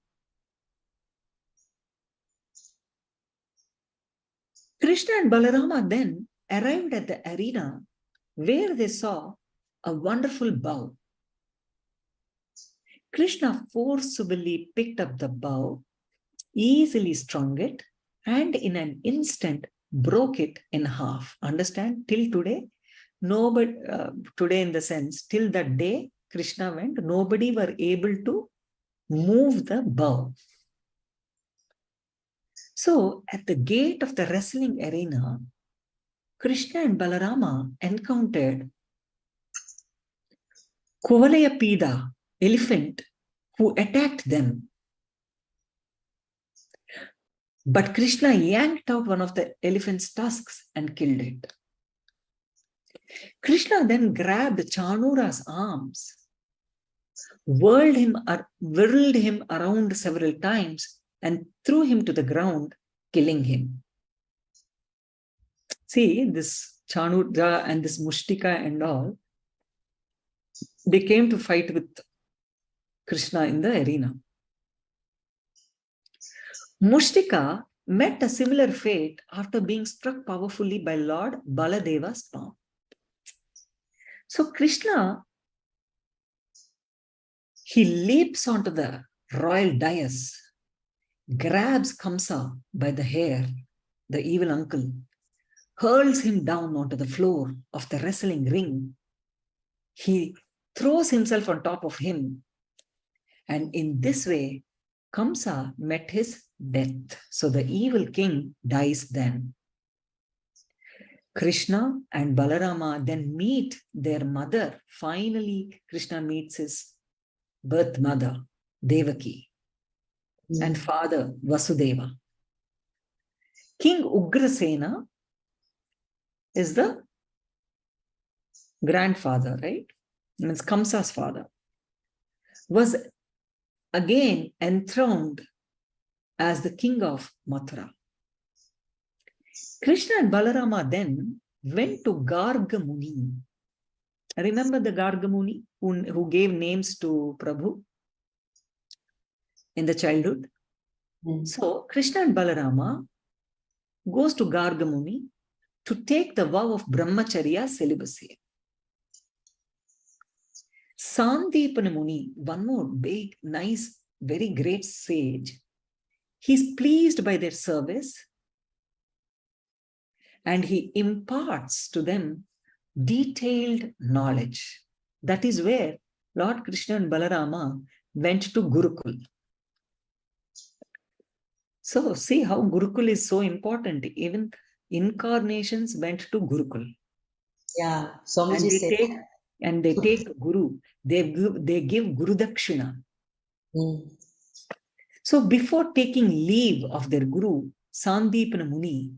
B: Krishna and Balarama then arrived at the arena where they saw a wonderful bow. Krishna forcibly picked up the bow, easily strung it, and in an instant broke it in half. Understand? Till today, nobody, today in the sense, till that day Krishna went, nobody were able to move the bow. So at the gate of the wrestling arena, Krishna and Balarama encountered Kuvalayapida, elephant, who attacked them. But Krishna yanked out one of the elephant's tusks and killed it. Krishna then grabbed Chanura's arms, whirled him around several times and threw him to the ground, killing him. See, this Chanura and this Mushtika and all, they came to fight with Krishna in the arena. Mushtika met a similar fate after being struck powerfully by Lord Baladeva's palm. So Krishna, he leaps onto the royal dais, grabs Kamsa by the hair, the evil uncle, hurls him down onto the floor of the wrestling ring. He throws himself on top of him. And in this way, Kamsa met his death. So the evil king dies then. Krishna and Balarama then meet their mother. Finally, Krishna meets his birth mother, Devaki, and father, Vasudeva. King Ugrasena is the grandfather, right? Means Kamsa's father. Was again enthroned as the king of Mathura. Krishna and Balarama then went to Garga Muni. Remember the Garga Muni who gave names to Prabhu in the childhood? So Krishna and Balarama goes to Garga Muni to take the vow of Brahmacharya celibacy. Sandipana Muni, one more big, nice, very great sage, he's pleased by their service and he imparts to them detailed knowledge. That is where Lord Krishna and Balarama went to Gurukul. So see how Gurukul is so important. Even incarnations went to Gurukul.
A: Yeah, Swamiji said.
B: And they take Guru. They give Guru Dakshina. So before taking leave of their Guru, Sandipana Muni,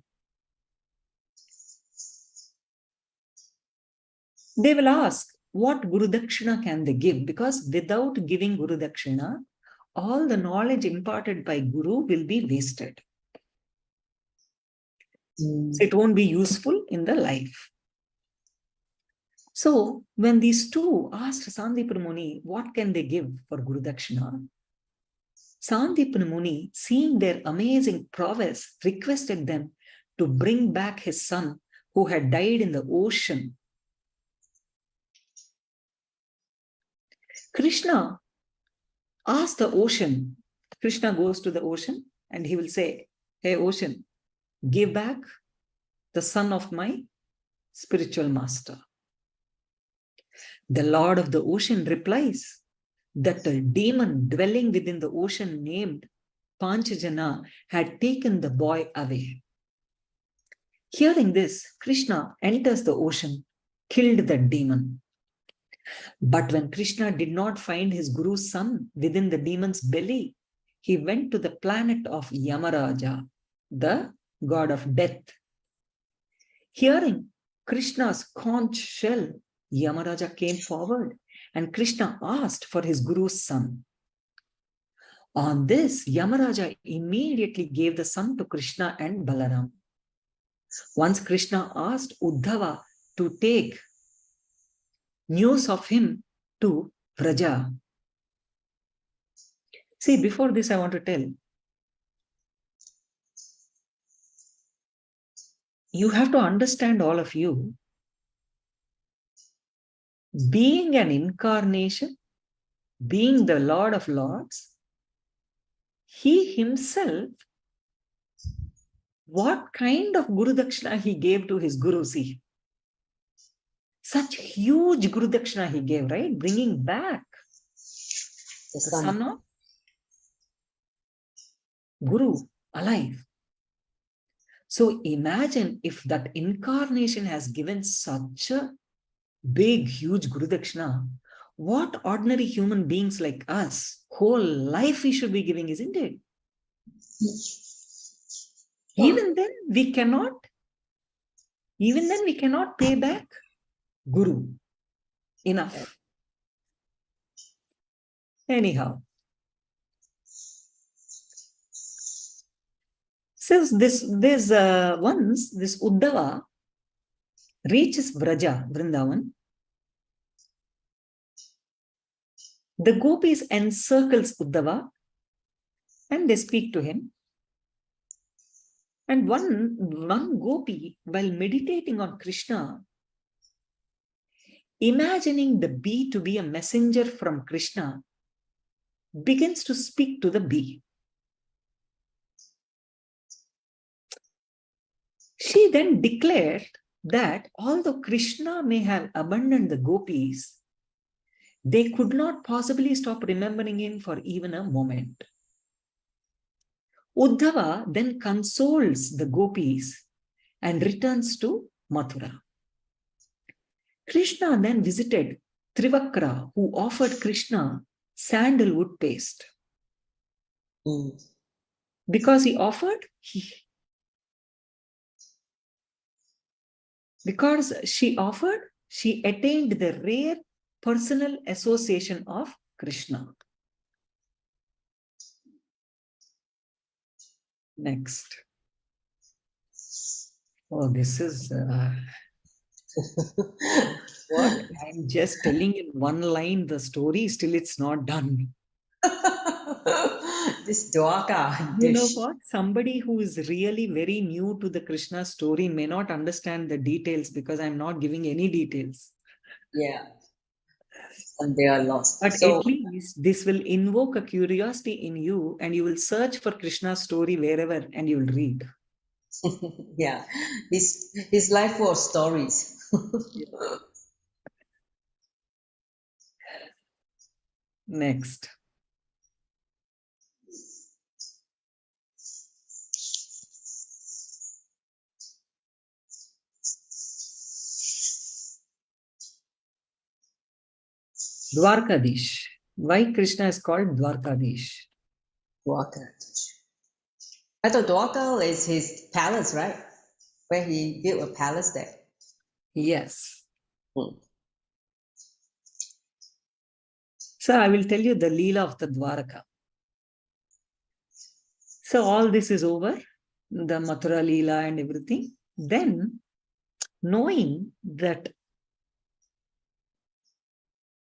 B: they will ask, what Guru Dakshina can they give? Because without giving Guru Dakshina, all the knowledge imparted by Guru will be wasted. So it won't be useful in the life. So when these two asked Sandipana Muni, what can they give for Guru Dakshina? Sandipana Muni, seeing their amazing prowess, requested them to bring back his son who had died in the ocean. Krishna asked the ocean. Krishna goes to the ocean and he will say, hey ocean, give back the son of my spiritual master. The Lord of the ocean replies that a demon dwelling within the ocean named Panchajana had taken the boy away. Hearing this, Krishna enters the ocean, killed the demon. But when Krishna did not find his Guru's son within the demon's belly, he went to the planet of Yamaraja, the god of death. Hearing Krishna's conch shell, Yamaraja came forward and Krishna asked for his Guru's son. On this, Yamaraja immediately gave the son to Krishna and Balaram. Once Krishna asked Uddhava to take news of him to Vraja. See, before this, I want to tell, you have to understand, all of you, being an incarnation, being the Lord of Lords, he himself, what kind of Guru Dakshina he gave to his Guru? See, such huge Guru Dakshina he gave, right? Bringing back the son of Guru alive. So imagine if that incarnation has given such a big, huge Guru Dakshina, what ordinary human beings like us, whole life we should be giving, isn't it? Even then we cannot pay back Guru enough. Anyhow, says once this Uddhava reaches Vraja, Vrindavan, the gopis encircles Uddhava and they speak to him. And one gopi, while meditating on Krishna, imagining the bee to be a messenger from Krishna, begins to speak to the bee. She then declared that although Krishna may have abandoned the gopis, they could not possibly stop remembering him for even a moment. Uddhava then consoles the gopis and returns to Mathura. Krishna then visited Trivakra, who offered Krishna sandalwood paste. Because he offered, because she offered, she attained the rare personal association of Krishna. Next. Oh, this is what I'm just telling in one line the story, still it's not done.
A: This Dwaka
B: You
A: dish.
B: know what? Somebody who is really very new to the Krishna story may not understand the details because I'm not giving any details.
A: Yeah. And they are lost.
B: But
A: So,
B: at least this will invoke a curiosity in you and you will search for Krishna's story wherever and you will read.
A: yeah, his life was stories.
B: Next. Dwarkadish. Why Krishna is called Dwarkadish?
A: Dwaka. I thought Dwaka is his palace, right? Where he built a palace there.
B: Yes. So I will tell you the Leela of the Dwaraka. So all this is over, the Mathura Leela and everything. Then, knowing that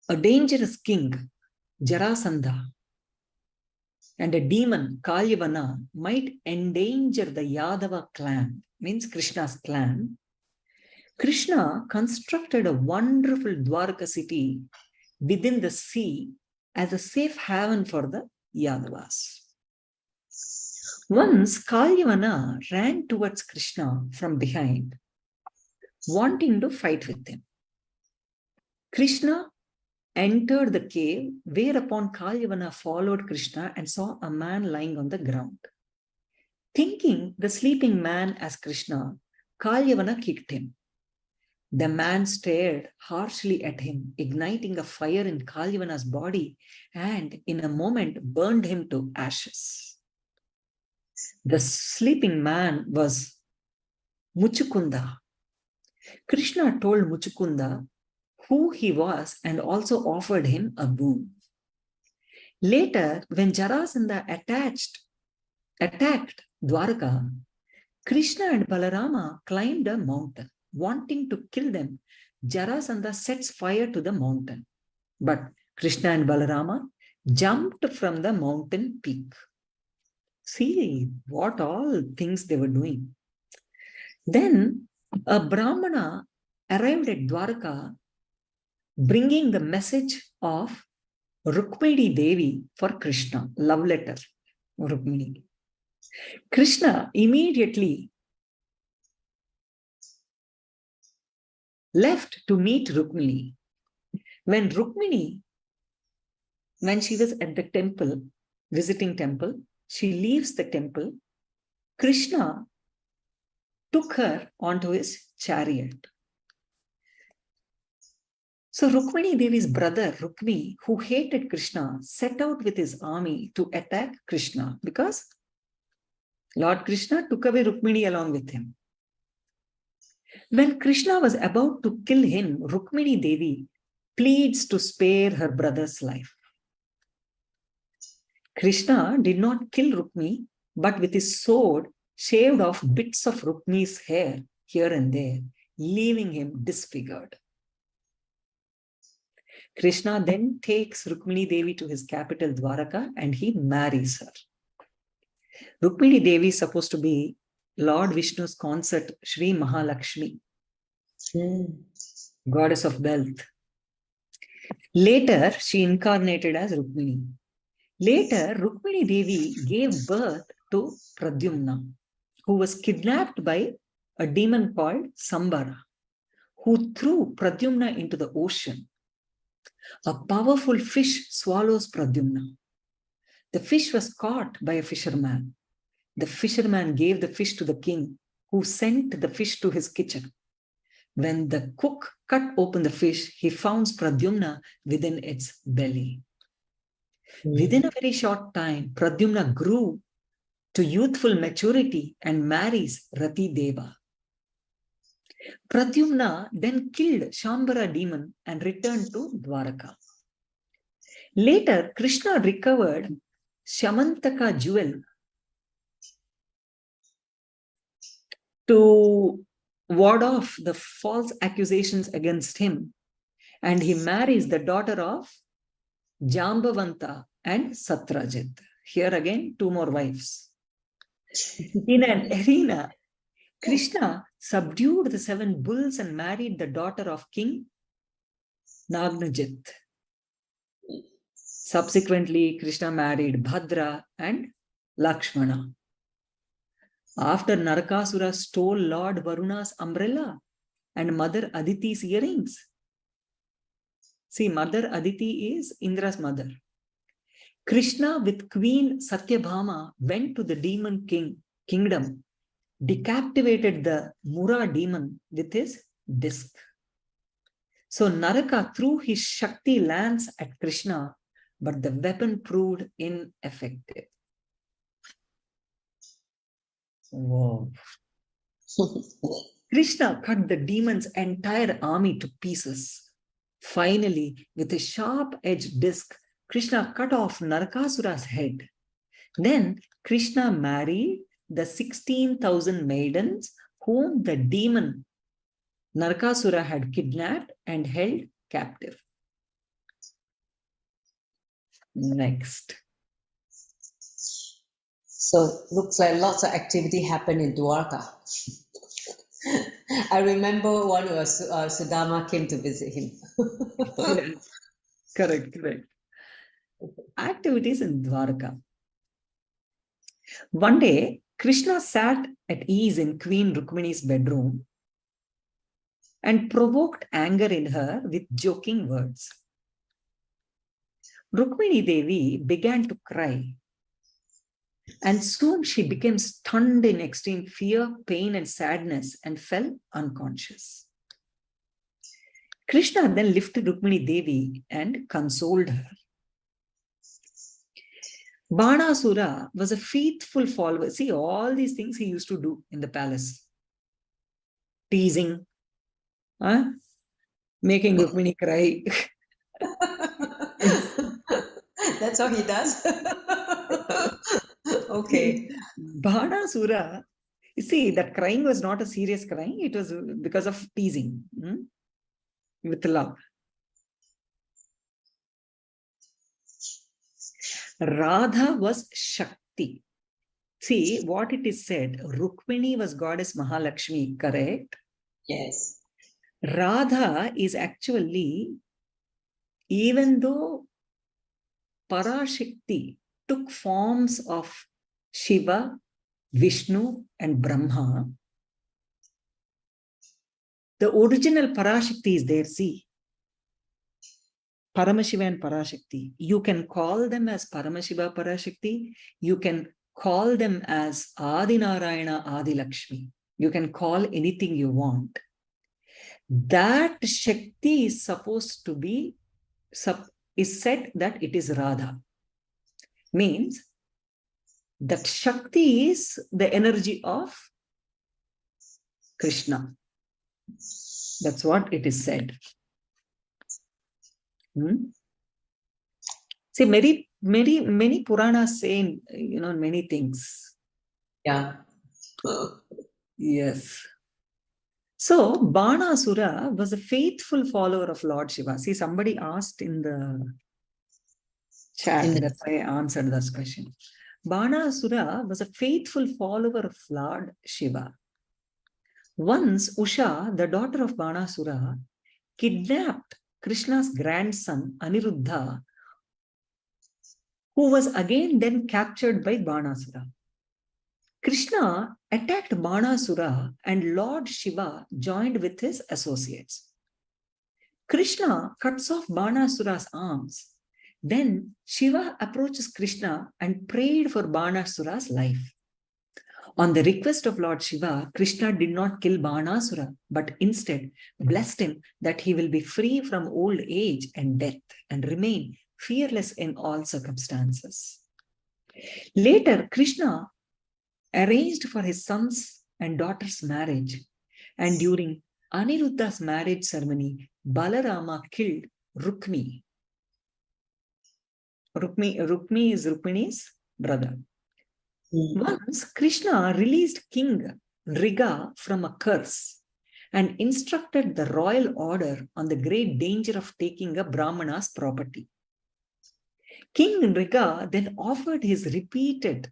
B: a dangerous king, Jarasandha, and a demon, Kalyavana, might endanger the Yadava clan, means Krishna's clan, Krishna constructed a wonderful Dwarka city within the sea as a safe haven for the Yadavas. Once Kalyavana ran towards Krishna from behind, wanting to fight with him. Krishna entered the cave, whereupon Kalyavana followed Krishna and saw a man lying on the ground. Thinking the sleeping man as Krishna, Kalyavana kicked him. The man stared harshly at him, igniting a fire in Kalyavana's body, and in a moment burned him to ashes. The sleeping man was Muchukunda. Krishna told Muchukunda who he was and also offered him a boon. Later, when Jarasandha attacked Dwaraka, Krishna and Balarama climbed a mountain. Wanting to kill them, Jarasandha sets fire to the mountain. But Krishna and Balarama jumped from the mountain peak. See what all things they were doing. Then a Brahmana arrived at Dwaraka bringing the message of Rukmini Devi for Krishna, love letter, Rukmini. Krishna immediately left to meet Rukmini. When she was at the temple, visiting temple, she leaves the temple. Krishna took her onto his chariot. So Rukmini Devi's brother, Rukmi, who hated Krishna, set out with his army to attack Krishna because Lord Krishna took away Rukmini along with him. When Krishna was about to kill him, Rukmini Devi pleads to spare her brother's life. Krishna did not kill Rukmi, but with his sword shaved off bits of Rukmi's hair here and there, leaving him disfigured. Krishna then takes Rukmini Devi to his capital Dwaraka and he marries her. Rukmini Devi is supposed to be Lord Vishnu's consort, Sri Mahalakshmi, goddess of wealth. Later, she incarnated as Rukmini. Later, Rukmini Devi gave birth to Pradyumna, who was kidnapped by a demon called Sambara, who threw Pradyumna into the ocean. A powerful fish swallows Pradyumna. The fish was caught by a fisherman. The fisherman gave the fish to the king, who sent the fish to his kitchen. When the cook cut open the fish, he found Pradyumna within its belly. Within a very short time, Pradyumna grew to youthful maturity and marries Rati Deva. Pradyumna then killed Shambara demon and returned to Dwaraka. Later, Krishna recovered Shamantaka jewel to ward off the false accusations against him, and he marries the daughter of Jambavanta and Satrajit. Here again, two more wives. In an arena, Krishna subdued the 7 bulls and married the daughter of King Nagnajit. Subsequently, Krishna married Bhadra and Lakshmana. After Narakasura stole Lord Varuna's umbrella and Mother Aditi's earrings. See, Mother Aditi is Indra's mother. Krishna with Queen Satyabhama went to the demon kingdom, decapitated the Mura demon with his disc. So Naraka threw his Shakti lance at Krishna, but the weapon proved ineffective. Whoa. Krishna cut the demon's entire army to pieces. Finally, with a sharp-edged disc, Krishna cut off Narakasura's head. Then Krishna married the 16,000 maidens whom the demon Narakasura had kidnapped and held captive. Next.
A: So looks like lots of activity happened in Dwarka. I remember one was Sudama came to visit him.
B: Yes. Correct. Activities in Dwarka. One day, Krishna sat at ease in Queen Rukmini's bedroom and provoked anger in her with joking words. Rukmini Devi began to cry, and soon she became stunned in extreme fear, pain, and sadness and fell unconscious. Krishna then lifted Rukmini Devi and consoled her. Banasura was a faithful follower. See, all these things he used to do in the palace. Teasing, making Rukmini cry.
A: That's how he does. Okay.
B: Banasura, you see, that crying was not a serious crying. It was because of teasing with love. Radha was Shakti. See, what it is said, Rukmini was goddess Mahalakshmi, correct?
A: Yes.
B: Radha is actually, even though Parashakti took forms of Shiva, Vishnu, and Brahma, the original Parashakti is there, see. Paramashiva and Parashakti. You can call them as Paramashiva, Parashakti. You can call them as Adi Narayana, Adi Lakshmi. You can call anything you want. That Shakti is supposed to be, is said that it is Radha. Means that Shakti is the energy of Krishna. That's what it is said. See, many Puranas say, many things.
A: Yeah.
B: Yes. So, Banasura was a faithful follower of Lord Shiva. See, somebody asked in the chat, that's why I answered this question. Banasura was a faithful follower of Lord Shiva. Once, Usha, the daughter of Banasura, kidnapped Krishna's grandson, Aniruddha, who was again then captured by Banasura. Krishna attacked Banasura and Lord Shiva joined with his associates. Krishna cuts off Banasura's arms. Then Shiva approaches Krishna and prayed for Banasura's life. On the request of Lord Shiva, Krishna did not kill Banasura, but instead blessed him that he will be free from old age and death and remain fearless in all circumstances. Later, Krishna arranged for his son's and daughter's marriage, and during Aniruddha's marriage ceremony, Balarama killed Rukmi. Rukmi is Rukmini's brother. Once, Krishna released King 𝐿righa from a curse and instructed the royal order on the great danger of taking a Brahmana's property. King 𝐿righa then offered his repeated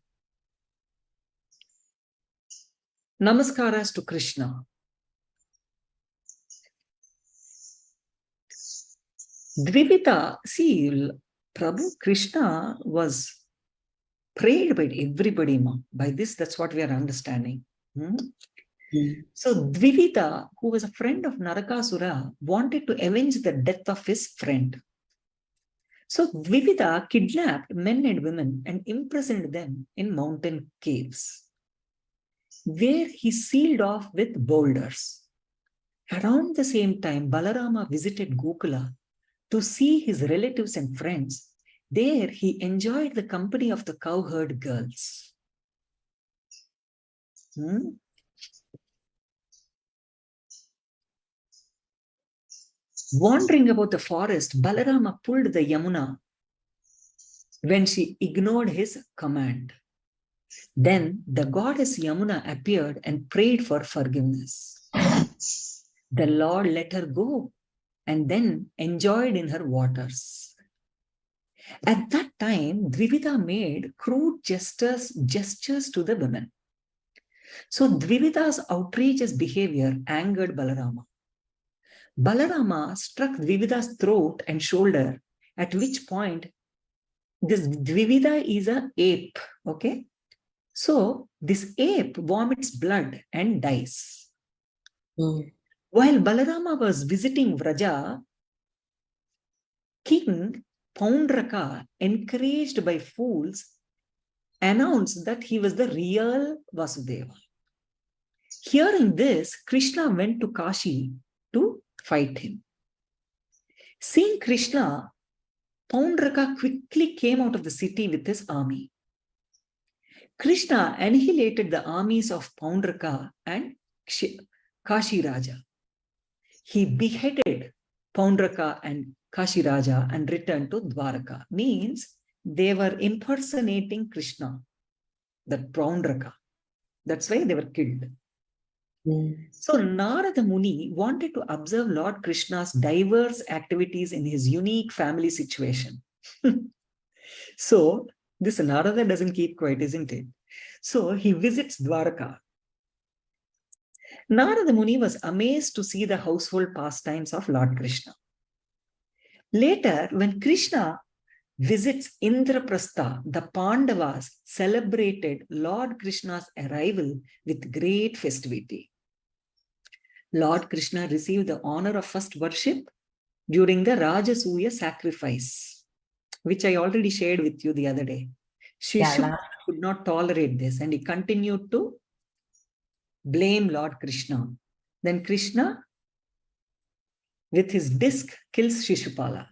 B: namaskaras to Krishna. Dvivita, see, Prabhu Krishna was prayed by everybody. By this, that's what we are understanding. So Dvivita, who was a friend of Narakasura, wanted to avenge the death of his friend. So Dvivita kidnapped men and women and imprisoned them in mountain caves, where he sealed off with boulders. Around the same time, Balarama visited Gokula to see his relatives and friends. There he enjoyed the company of the cowherd girls. Wandering about the forest, Balarama pulled the Yamuna when she ignored his command. Then the goddess Yamuna appeared and prayed for forgiveness. The Lord let her go and then enjoyed in her waters. At that time, Dvivita made crude gestures to the women. So Dvivita's outrageous behavior angered Balarama. Balarama struck Dvivita's throat and shoulder, at which point this Dvivita is an ape, okay? So this ape vomits blood and dies. While Balarama was visiting Vraja, King Paundraka, encouraged by fools, announced that he was the real Vasudeva. Hearing this, Krishna went to Kashi to fight him. Seeing Krishna, Paundraka quickly came out of the city with his army. Krishna annihilated the armies of Paundraka and Kashi Raja. He beheaded Paundraka and Kashi Raja and returned to Dwaraka. Means they were impersonating Krishna, that Paundraka. That's why they were killed. So Narada Muni wanted to observe Lord Krishna's diverse activities in his unique family situation. So this Narada doesn't keep quiet, isn't it? So he visits Dwaraka. Narada Muni was amazed to see the household pastimes of Lord Krishna. Later, when Krishna visits Indraprastha, the Pandavas celebrated Lord Krishna's arrival with great festivity. Lord Krishna received the honor of first worship during the Rajasuya sacrifice, which I already shared with you the other day. Shishupala could not tolerate this and he continued to blame Lord Krishna. Then Krishna, with his disc, kills Shishupala.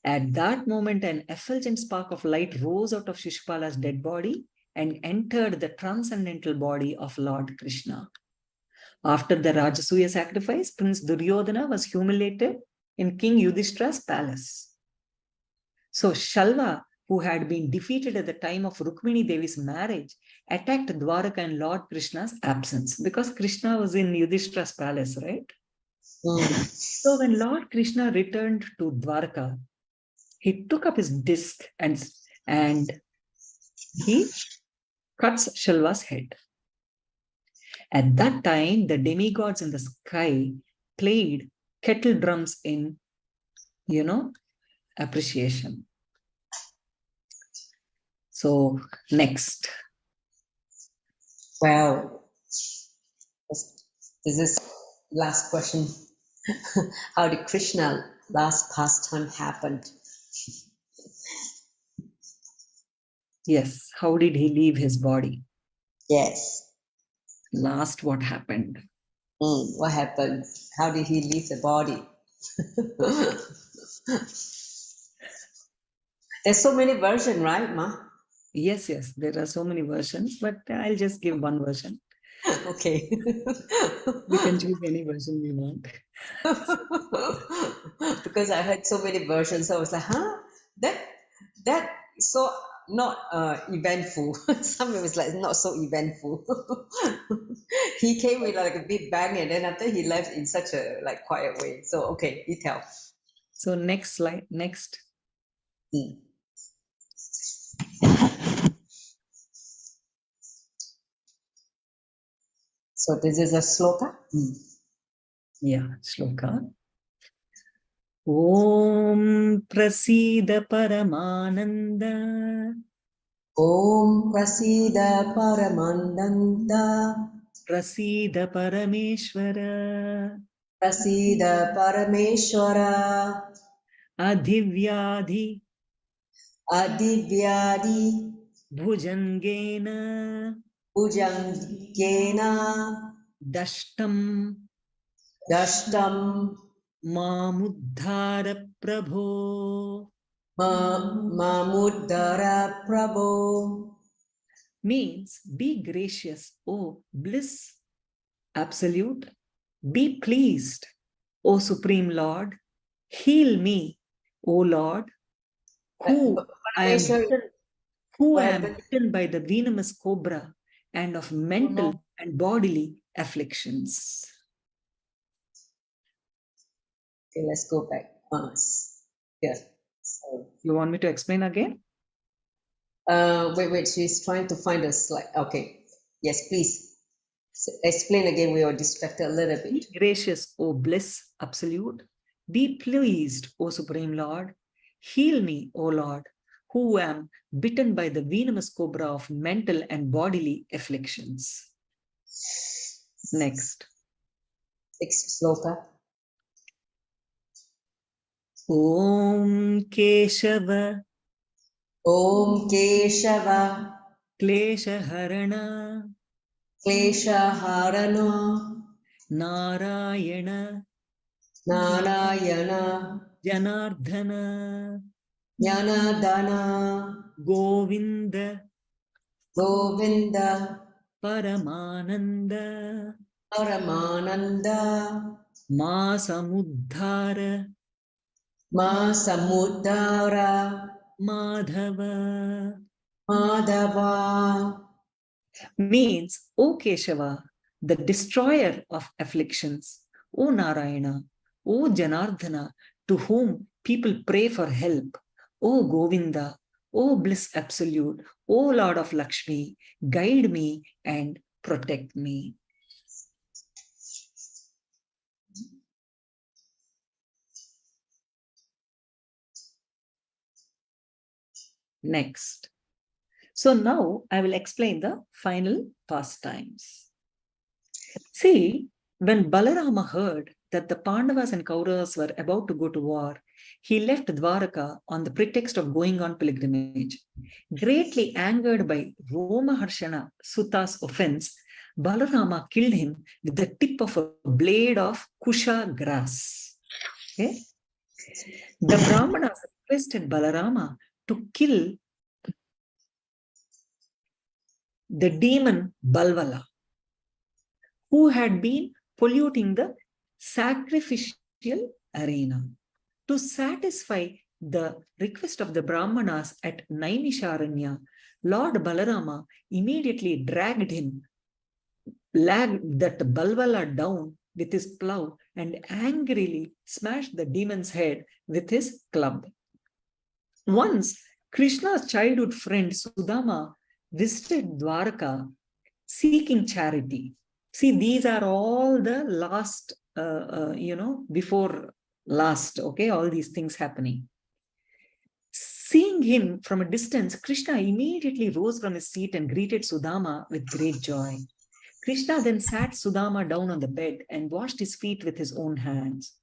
B: At that moment, an effulgent spark of light rose out of Shishupala's dead body and entered the transcendental body of Lord Krishna. After the Rajasuya sacrifice, Prince Duryodhana was humiliated in King Yudhishthira's palace. So Shalva, who had been defeated at the time of Rukmini Devi's marriage, attacked Dwaraka in Lord Krishna's absence because Krishna was in Yudhishthira's palace, right? So when Lord Krishna returned to Dwaraka, he took up his disc and he cuts Shalva's head. At that time, the demigods in the sky played kettle drums in, appreciation. So, next.
A: Wow. This is last question. How did Krishna's last pastime happen?
B: Yes. How did he leave his body?
A: Yes.
B: Last, what happened?
A: What happened? How did he leave the body? There's so many versions, right, Ma?
B: Yes, there are so many versions, but I'll just give one version.
A: Okay.
B: We can choose any version we want.
A: Because I heard so many versions, I was like, huh? That is so not eventful. Some of it was like not so eventful. He came with like a big bang and then after he left in such a like quiet way. So okay, you tell.
B: So next slide, next.
A: So this is a sloka?
B: Yeah, sloka. Om Prasida Paramananda.
A: Om Prasida Paramananda.
B: Prasida Parameshwara.
A: Prasida Parameshwara.
B: Adhivyadhi.
A: Adhivyadi.
B: Bhujangena.
A: Bhujangena.
B: Dashtam. Mamuddhara Prabho.
A: Mamuddhara Prabho.
B: Means be gracious, O bliss absolute. Be pleased, O Supreme Lord. Heal me, O Lord, who I am bitten by the venomous cobra and of mental and bodily afflictions.
A: Okay, let's go back. Yeah. So,
B: you want me to explain again?
A: Wait, she's trying to find a slide. Okay. Yes, please. Explain again. We were distracted a little bit.
B: Be gracious, O bliss absolute. Be pleased, O Supreme Lord. Heal me, O Lord, who am bitten by the venomous cobra of mental and bodily afflictions. Next.
A: Sixth sloka.
B: Om Keshava
A: Om Keshava
B: Kleshaharana
A: Kleshaharana
B: Narayana
A: Narayana
B: Janardhana
A: Jnanadana
B: Govinda
A: Govinda
B: Paramananda
A: Paramananda
B: Masamuddhara
A: Masamudara
B: Madhava.
A: Madhava.
B: Means, O Keshava, the destroyer of afflictions, O Narayana, O Janardhana, to whom people pray for help, O Govinda, O bliss absolute, O Lord of Lakshmi, guide me and protect me. Next. So now I will explain the final pastimes. See, when Balarama heard that the Pandavas and Kauravas were about to go to war, he left Dwaraka on the pretext of going on pilgrimage. Greatly angered by Romaharshana Suta's offense, Balarama killed him with the tip of a blade of Kusha grass. Okay? The Brahmanas requested Balarama to kill the demon Balvala, who had been polluting the sacrificial arena. To satisfy the request of the Brahmanas at Naimisharanya, Lord Balarama immediately dragged that Balvala down with his plough and angrily smashed the demon's head with his club. Once, Krishna's childhood friend Sudama visited Dwaraka seeking charity. See, these are all the last, before last, okay, all these things happening. Seeing him from a distance, Krishna immediately rose from his seat and greeted Sudama with great joy. Krishna then sat Sudama down on the bed and washed his feet with his own hands.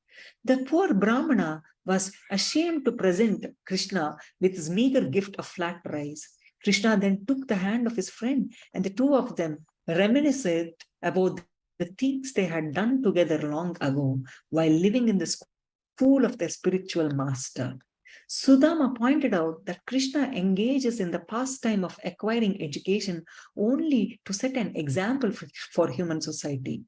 B: The poor Brahmana was ashamed to present Krishna with his meager gift of flat rice. Krishna then took the hand of his friend, and the two of them reminisced about the things they had done together long ago while living in the school of their spiritual master. Sudama pointed out that Krishna engages in the pastime of acquiring education only to set an example for human society.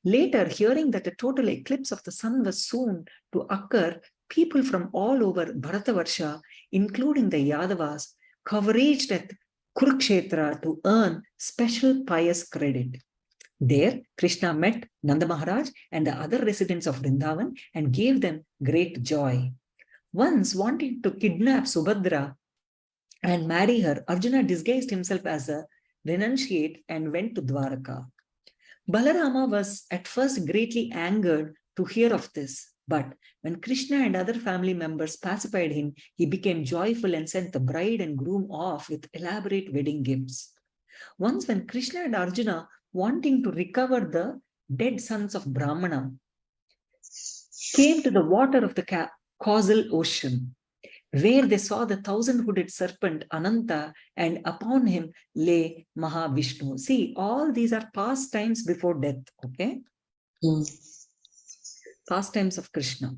B: Later, hearing that a total eclipse of the sun was soon to occur, people from all over Bharatavarsha, including the Yadavas, converged at Kurukshetra to earn special pious credit. There, Krishna met Nanda Maharaj and the other residents of Vrindavan and gave them great joy. Once, wanting to kidnap Subhadra and marry her, Arjuna disguised himself as a renunciate and went to Dwaraka. Balarama was at first greatly angered to hear of this, but when Krishna and other family members pacified him, he became joyful and sent the bride and groom off with elaborate wedding gifts. Once when Krishna and Arjuna, wanting to recover the dead sons of Brahmana, came to the water of the causal ocean, where they saw the 1,000-hooded serpent Ananta, and upon him lay Mahavishnu. See, all these are past times before death, okay? Past times of Krishna.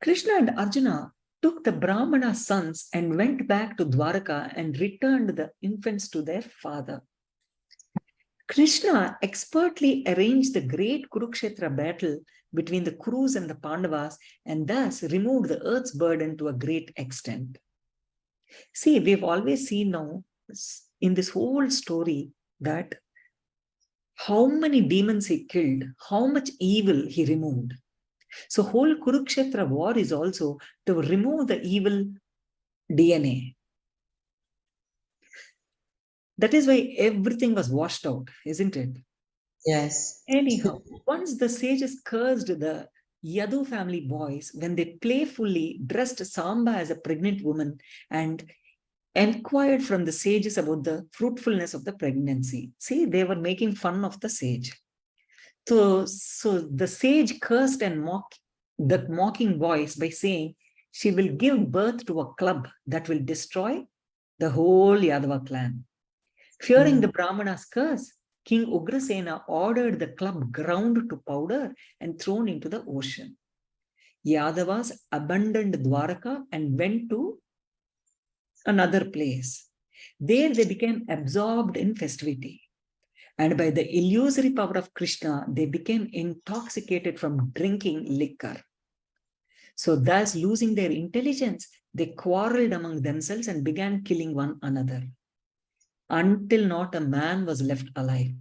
B: Krishna and Arjuna took the Brahmana sons and went back to Dwaraka and returned the infants to their father. Krishna expertly arranged the great Kurukshetra battle between the Kurus and the Pandavas and thus removed the earth's burden to a great extent. See, we've always seen now in this whole story that how many demons he killed, how much evil he removed. So whole Kurukshetra war is also to remove the evil DNA. That is why everything was washed out, isn't it?
A: Yes.
B: Anyhow, once the sages cursed the Yadu family boys when they playfully dressed Samba as a pregnant woman and inquired from the sages about the fruitfulness of the pregnancy. See, they were making fun of the sage. So the sage cursed and that mocking voice by saying, she will give birth to a club that will destroy the whole Yadava clan. Fearing the Brahmana's curse, King Ugrasena ordered the club ground to powder and thrown into the ocean. Yadavas abandoned Dwaraka and went to another place. There they became absorbed in festivity. And by the illusory power of Krishna, they became intoxicated from drinking liquor. So thus, losing their intelligence, they quarreled among themselves and began killing one another, until not a man was left alive.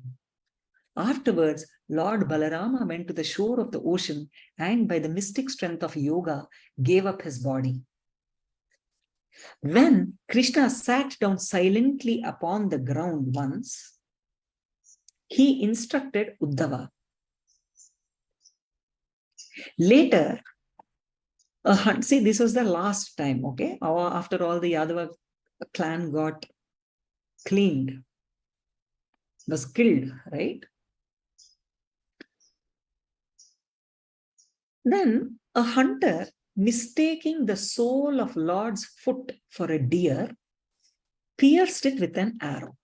B: Afterwards, Lord Balarama went to the shore of the ocean and by the mystic strength of yoga, gave up his body. When Krishna sat down silently upon the ground once, he instructed Uddhava. Later, see, this was the last time, okay? After all the Yadava clan got cleaned, was killed, right? Then a hunter, mistaking the sole of Lord's foot for a deer, pierced it with an arrow.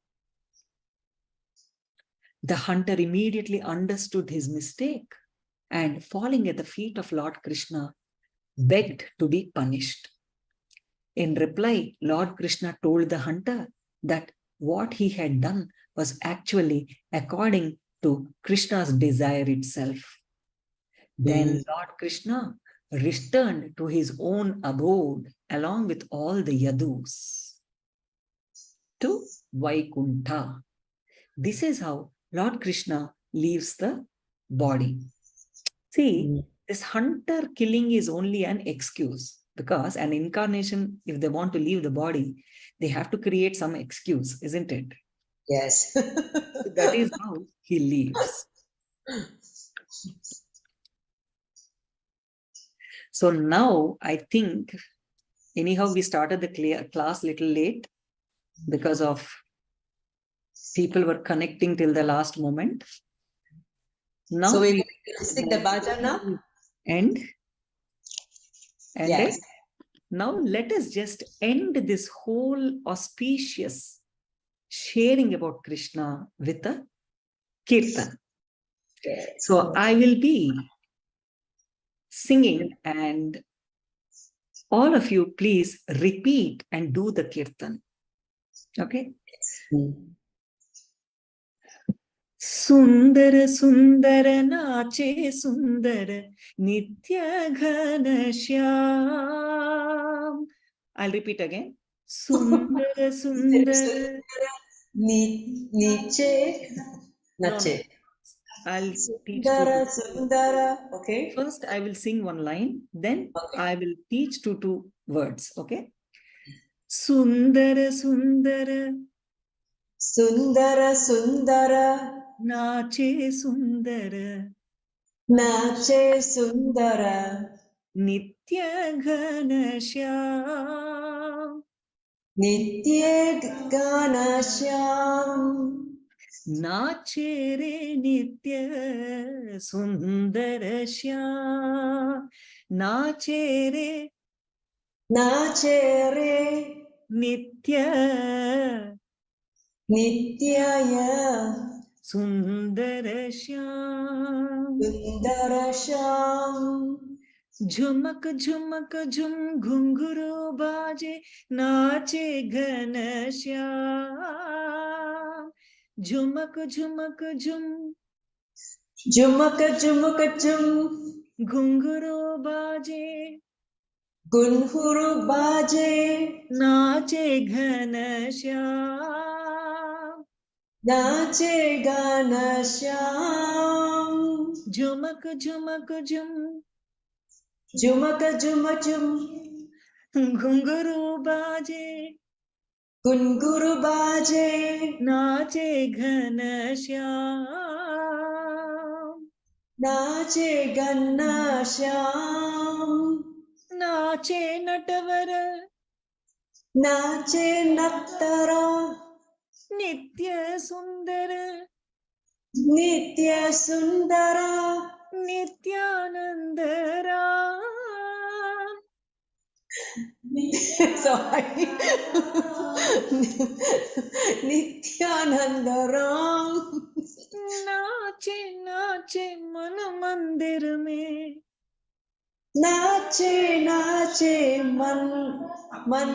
B: The hunter immediately understood his mistake and, falling at the feet of Lord Krishna, begged to be punished. In reply, Lord Krishna told the hunter that what he had done was actually according to Krishna's desire itself. Then Lord Krishna returned to his own abode along with all the Yadus to Vaikuntha. This is how Lord Krishna leaves the body. See, this hunter killing is only an excuse, because an incarnation, if they want to leave the body, they have to create some excuse, isn't it?
A: Yes.
B: That is how he leaves. So now I think, anyhow, we started the class little late because of people were connecting till the last moment. Now
A: so we sing the bhajan now?
B: And
A: Yes.
B: now let us just end this whole auspicious sharing about Krishna with a Kirtan.
A: Yes.
B: So I will be singing and all of you please repeat and do the Kirtan. Okay? Sundara Sundara Nache Sundara Nitya Ghana Shyam. I'll repeat again. Sundara Sundara
A: Niche. Nache.
B: I'll teach
A: Sundara, Sundara. Okay.
B: First, I will sing one line, then I will teach two words. Okay. Sundara Sundara.
A: Sundara Sundara.
B: Nache Sundara.
A: Nache Sundara.
B: Nitya Ghana Shyam.
A: Nitya Ghana Shyam.
B: Nache re Nitya Sundara Shyam. Nache re.
A: Nache re.
B: Nitya.
A: Nityaya.
B: Sundara Shyam.
A: Sundara Shyam.
B: Jhumak jhumak jhum ghunguru baje nache ghana shyam. Jhumak jhumak jhum.
A: Jhumak jhumak jhum.
B: Ghunguru baje.
A: Gunhuru baje.
B: Nache ghana shyam.
A: Nache ghana shyam.
B: Jhumak jhumak jhum.
A: Jhumak jhumak jhum.
B: Ghunguru baje.
A: Gunguru baje.
B: Nache ghana shyam.
A: Nache ghana shyam.
B: Nache natavara.
A: Nache nattara.
B: Nitya sundara.
A: Nitya Sundara.
B: Nithyananda
A: Sorry. Nithyananda Ram.
B: नाचे नाचे मन मंदिर में
A: नाचे नाचे मन मन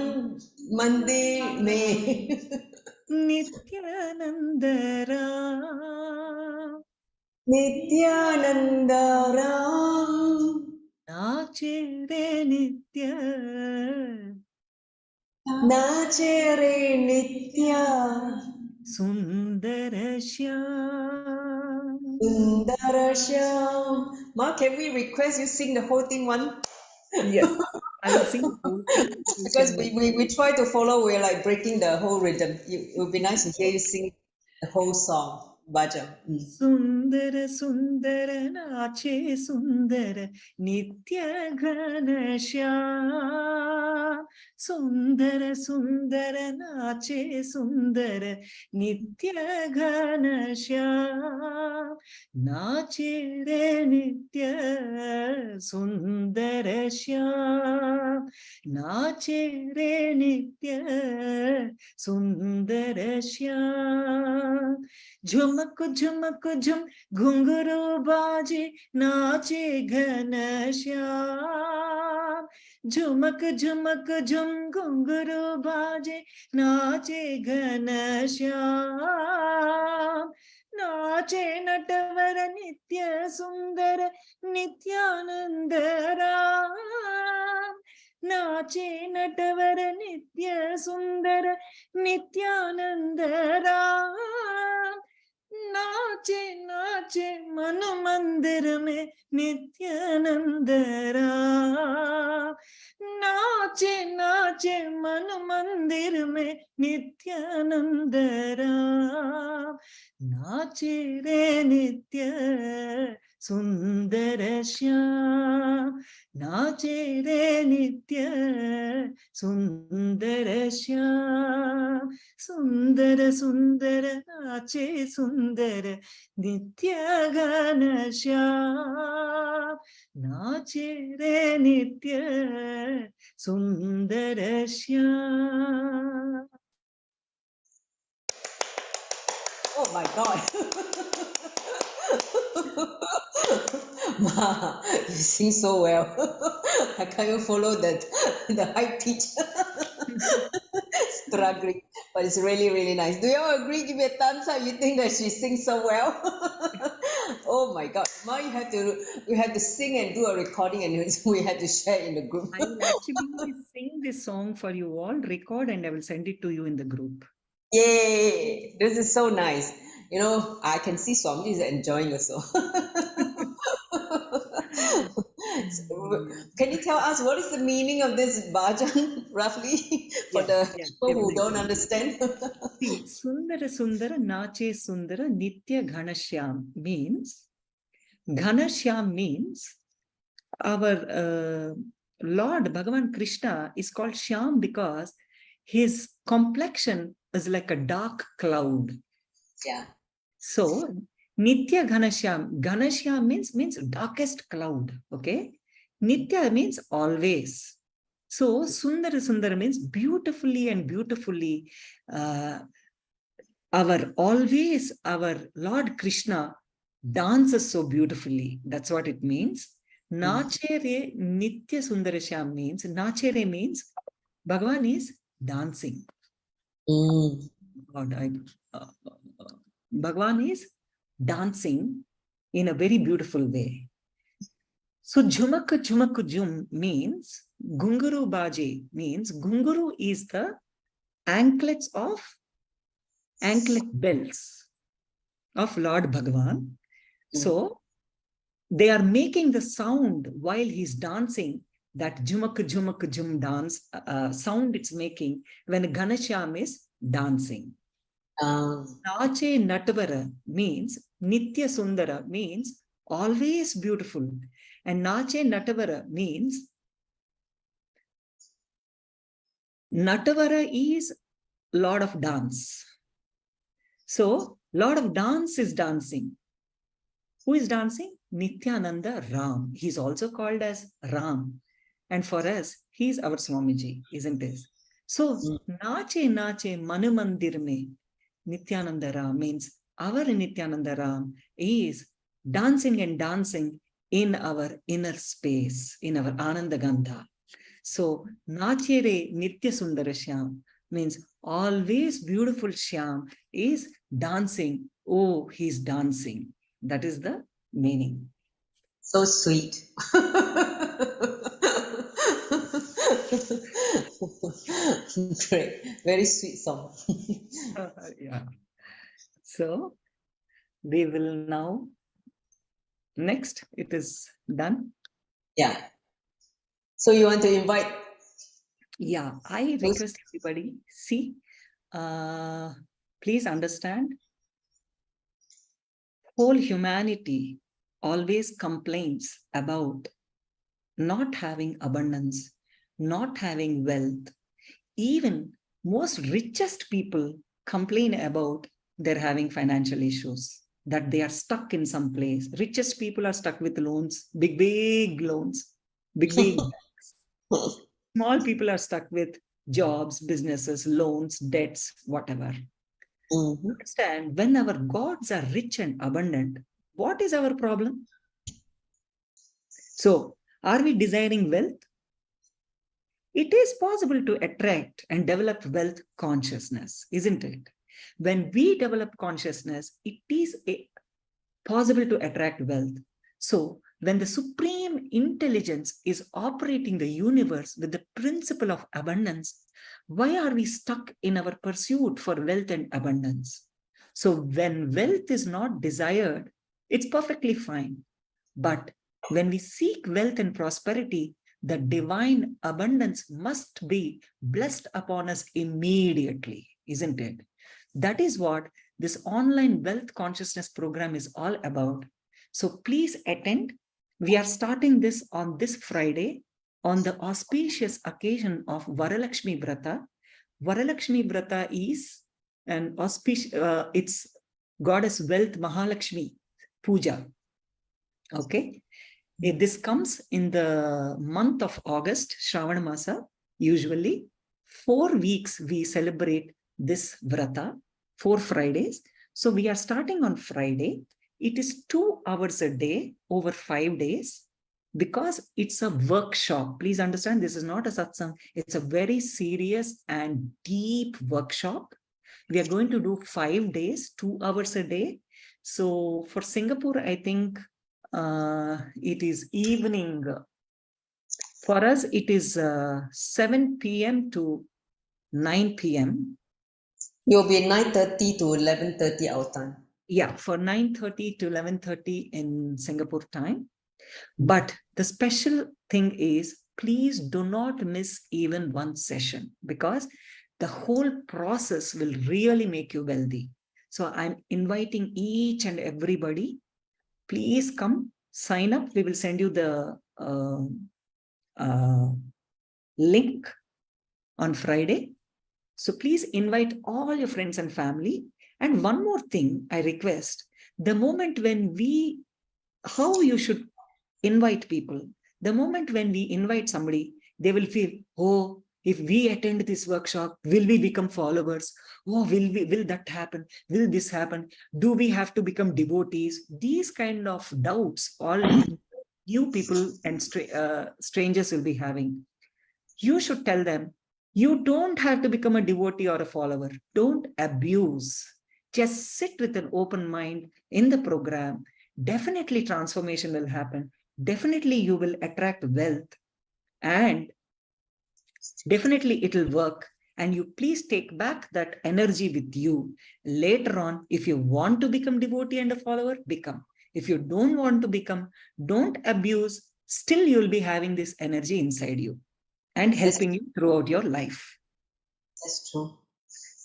A: मंदिर में
B: नित्यानंद राम
A: नित्यानंद राम
B: नाचे रे नित्य
A: नाचे रे नित्या
B: सुंदर श्याम
A: सुंदर Shyam. Ma, can we request you sing the whole thing one?
B: Yes, I will sing the whole thing.
A: Because we try to follow, we're like breaking the whole rhythm. It would be nice to hear you sing the whole song. Bhajan.
B: सुंदर सुंदर नाचे सुंदर नित्य घन श्याम सुंदर सुंदर नाचे सुंदर नित्य घन श्याम नाचे रे नित्य सुंदर श्याम नाचे रे नित्य सुंदर श्याम झुमक झुमक झुम घुंघरू बाजे नाचे घन श्याम झुमक झुमक झुम घुंघरू बाजे नाचे घन श्याम नाचे नटवर नित्य सुंदर नित्यानंद राम नाचे नटवर नित्य सुंदर नित्यानंद राम नाचे नाचे मन मंदिर में नित्यानंद राम नाचे नाचे मन मंदिर में नित्यानंद राम नाचे रे नित्य सुंदर श्याम नाचे रे नित्य सुंदर श्याम सुंदर सुंदर नाचे सुंदर नित्य घन श्याम नाचे रे नित्य सुंदर Shyam.
A: Oh my God. Ma, you sing so well. I can't even follow the high pitch. Struggling, but it's really, really nice. Do you all agree? Give me a thumbs up. You think that she sings so well? Oh my God. Ma, you have to sing and do a recording, and we have to share in the group.
B: I will actually sing this song for you all, record, and I will send it to you in the group.
A: Yay! This is so nice. You know, I can see Swami is enjoying also. Can you tell us what is the meaning of this bhajan roughly for the people who don't understand?
B: See, Sundara Sundara Nache Sundara Nitya Ghanashyam means Ghanashyam means our Lord Bhagavan Krishna is called Shyam because his complexion is like a dark cloud.
A: Yeah.
B: So Nitya Ghanashyam, Ghanashyam means darkest cloud. Okay. Nitya means always. So Sundara Sundara means beautifully and beautifully. Our Lord Krishna dances so beautifully. That's what it means. Nachere Nitya Sundarashyam means, Nachere means Bhagavan is dancing. Bhagavan is dancing in a very beautiful way. So Jhumak Jhumak Jhum means, Gunguru Baje means, Gunguru is the anklet bells of Lord Bhagavan. So they are making the sound while he's dancing, that Jhumak Jhumak Jhum dance sound it's making when Ghanashyam is dancing. Nache Natvara means, Nitya Sundara means always beautiful. And Nache Natvara means, Natvara is Lord of dance. So Lot of dance is dancing. Who is dancing? Nithyananda Ram. He's also called as Ram. And for us, he's our Swamiji, isn't it? So, Nache Nache Manumandir me, Nithyananda Ram means our Nithyananda Ram is dancing and dancing in our inner space, in our Ananda Gandha. So, Nachere Nitya Sundara Shyam means always beautiful Shyam is dancing. Oh, he's dancing. That is the meaning.
A: So sweet. Great. Very sweet song.
B: Yeah. So, we will now, next, it is done.
A: Yeah. So you want to invite?
B: Yeah, I request everybody, see, please understand, whole humanity always complains about not having abundance, not having wealth. Even most richest people complain about they're having financial issues, that they are stuck in some place. Richest people are stuck with loans, big loans, big banks. Small people are stuck with jobs, businesses, loans, debts, whatever. Understand, when our gods are rich and abundant, what is our problem? So, are we desiring wealth? It is possible to attract and develop wealth consciousness, isn't it? When we develop consciousness, it is possible to attract wealth. So, when the supreme intelligence is operating the universe with the principle of abundance, why are we stuck in our pursuit for wealth and abundance? So, when wealth is not desired, it's perfectly fine. But when we seek wealth and prosperity, the divine abundance must be blessed upon us immediately, isn't it? That is what this online wealth consciousness program is all about. So please attend. We are starting this on this Friday on the auspicious occasion of Varalakshmi Vrata. Varalakshmi Vrata is an auspicious, it's goddess wealth Mahalakshmi Puja. Okay. This comes in the month of August, Shravana Masa. Usually 4 weeks we celebrate this Vrata, 4 Fridays. So we are starting on Friday. It is 2 hours a day over 5 days because it's a workshop. Please understand, this is not a satsang. It's a very serious and deep workshop. We are going to do 5 days, 2 hours a day. So for Singapore, I think it is evening. For us, it is 7 p.m. to 9 p.m.
A: You'll be 9:30 to 11:30 our time.
B: Yeah, for 9:30 to 11:30 in Singapore time. But the special thing is, please do not miss even one session because the whole process will really make you wealthy. So I'm inviting each and everybody. Please come, sign up. We will send you the link on Friday. So please invite all your friends and family. And one more thing I request, the moment when how you should invite people, the moment when we invite somebody, they will feel, oh, if we attend this workshop, will we become followers? Oh, will that happen? Will this happen? Do we have to become devotees? These kind of doubts all new people and strangers will be having. You should tell them, you don't have to become a devotee or a follower. Don't abuse. Just sit with an open mind in the program. Definitely transformation will happen. Definitely you will attract wealth. And definitely it will work. And you please take back that energy with you. Later on, if you want to become devotee and a follower, become. If you don't want to become, don't abuse. Still, you'll be having this energy inside you and helping you throughout your life.
A: That's true.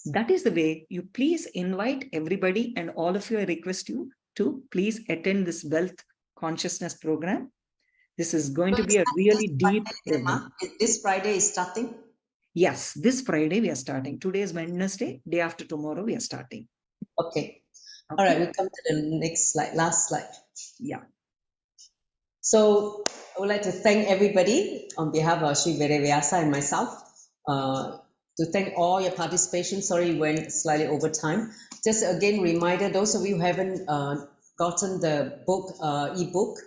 B: That is the way. You please invite everybody, and all of you, I request you to please attend this wealth consciousness program. This is going to be a really deep program.
A: This Friday is starting?
B: Yes, this Friday we are starting. Today is Wednesday. Day after tomorrow we are starting.
A: Okay. All right, we come to the next slide, last slide.
B: Yeah.
A: So I would like to thank everybody on behalf of Sri Vedavyasa and myself, to thank all your participation. Sorry, we went slightly over time. Just again, reminder, those of you who haven't gotten the book, ebook,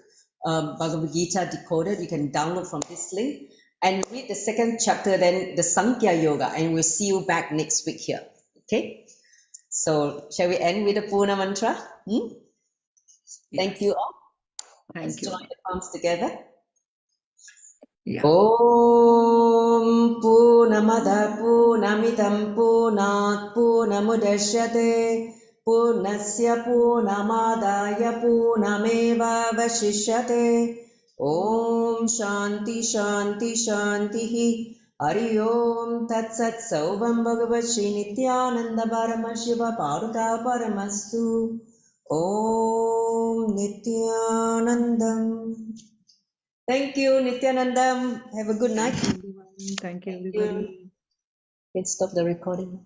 A: Bhagavad Gītā Decoded, you can download from this link and read the second chapter, then the Sankhya Yoga, and we'll see you back next week here. Okay? So shall we end with the Purna mantra? Thank
B: Yes.
A: you all.
B: Thank
A: Let's
B: you.
A: join the palms together.
B: Yeah.
A: Om Purnamada Purnamidam Purnat Purnamudachyate Purnasya Purnamadaya Purnameva Vashishyate. Om Shanti Shanti Shanti Hari Om Tat Sat Sauvam Bhagavad Shri Nithyananda Paramashivam Paruta Paramastu. Om Nithyanandam. Thank you, Nithyanandam. Have a good night.
B: Thank you, everyone. Thank you, everybody.
A: Can stop the recording.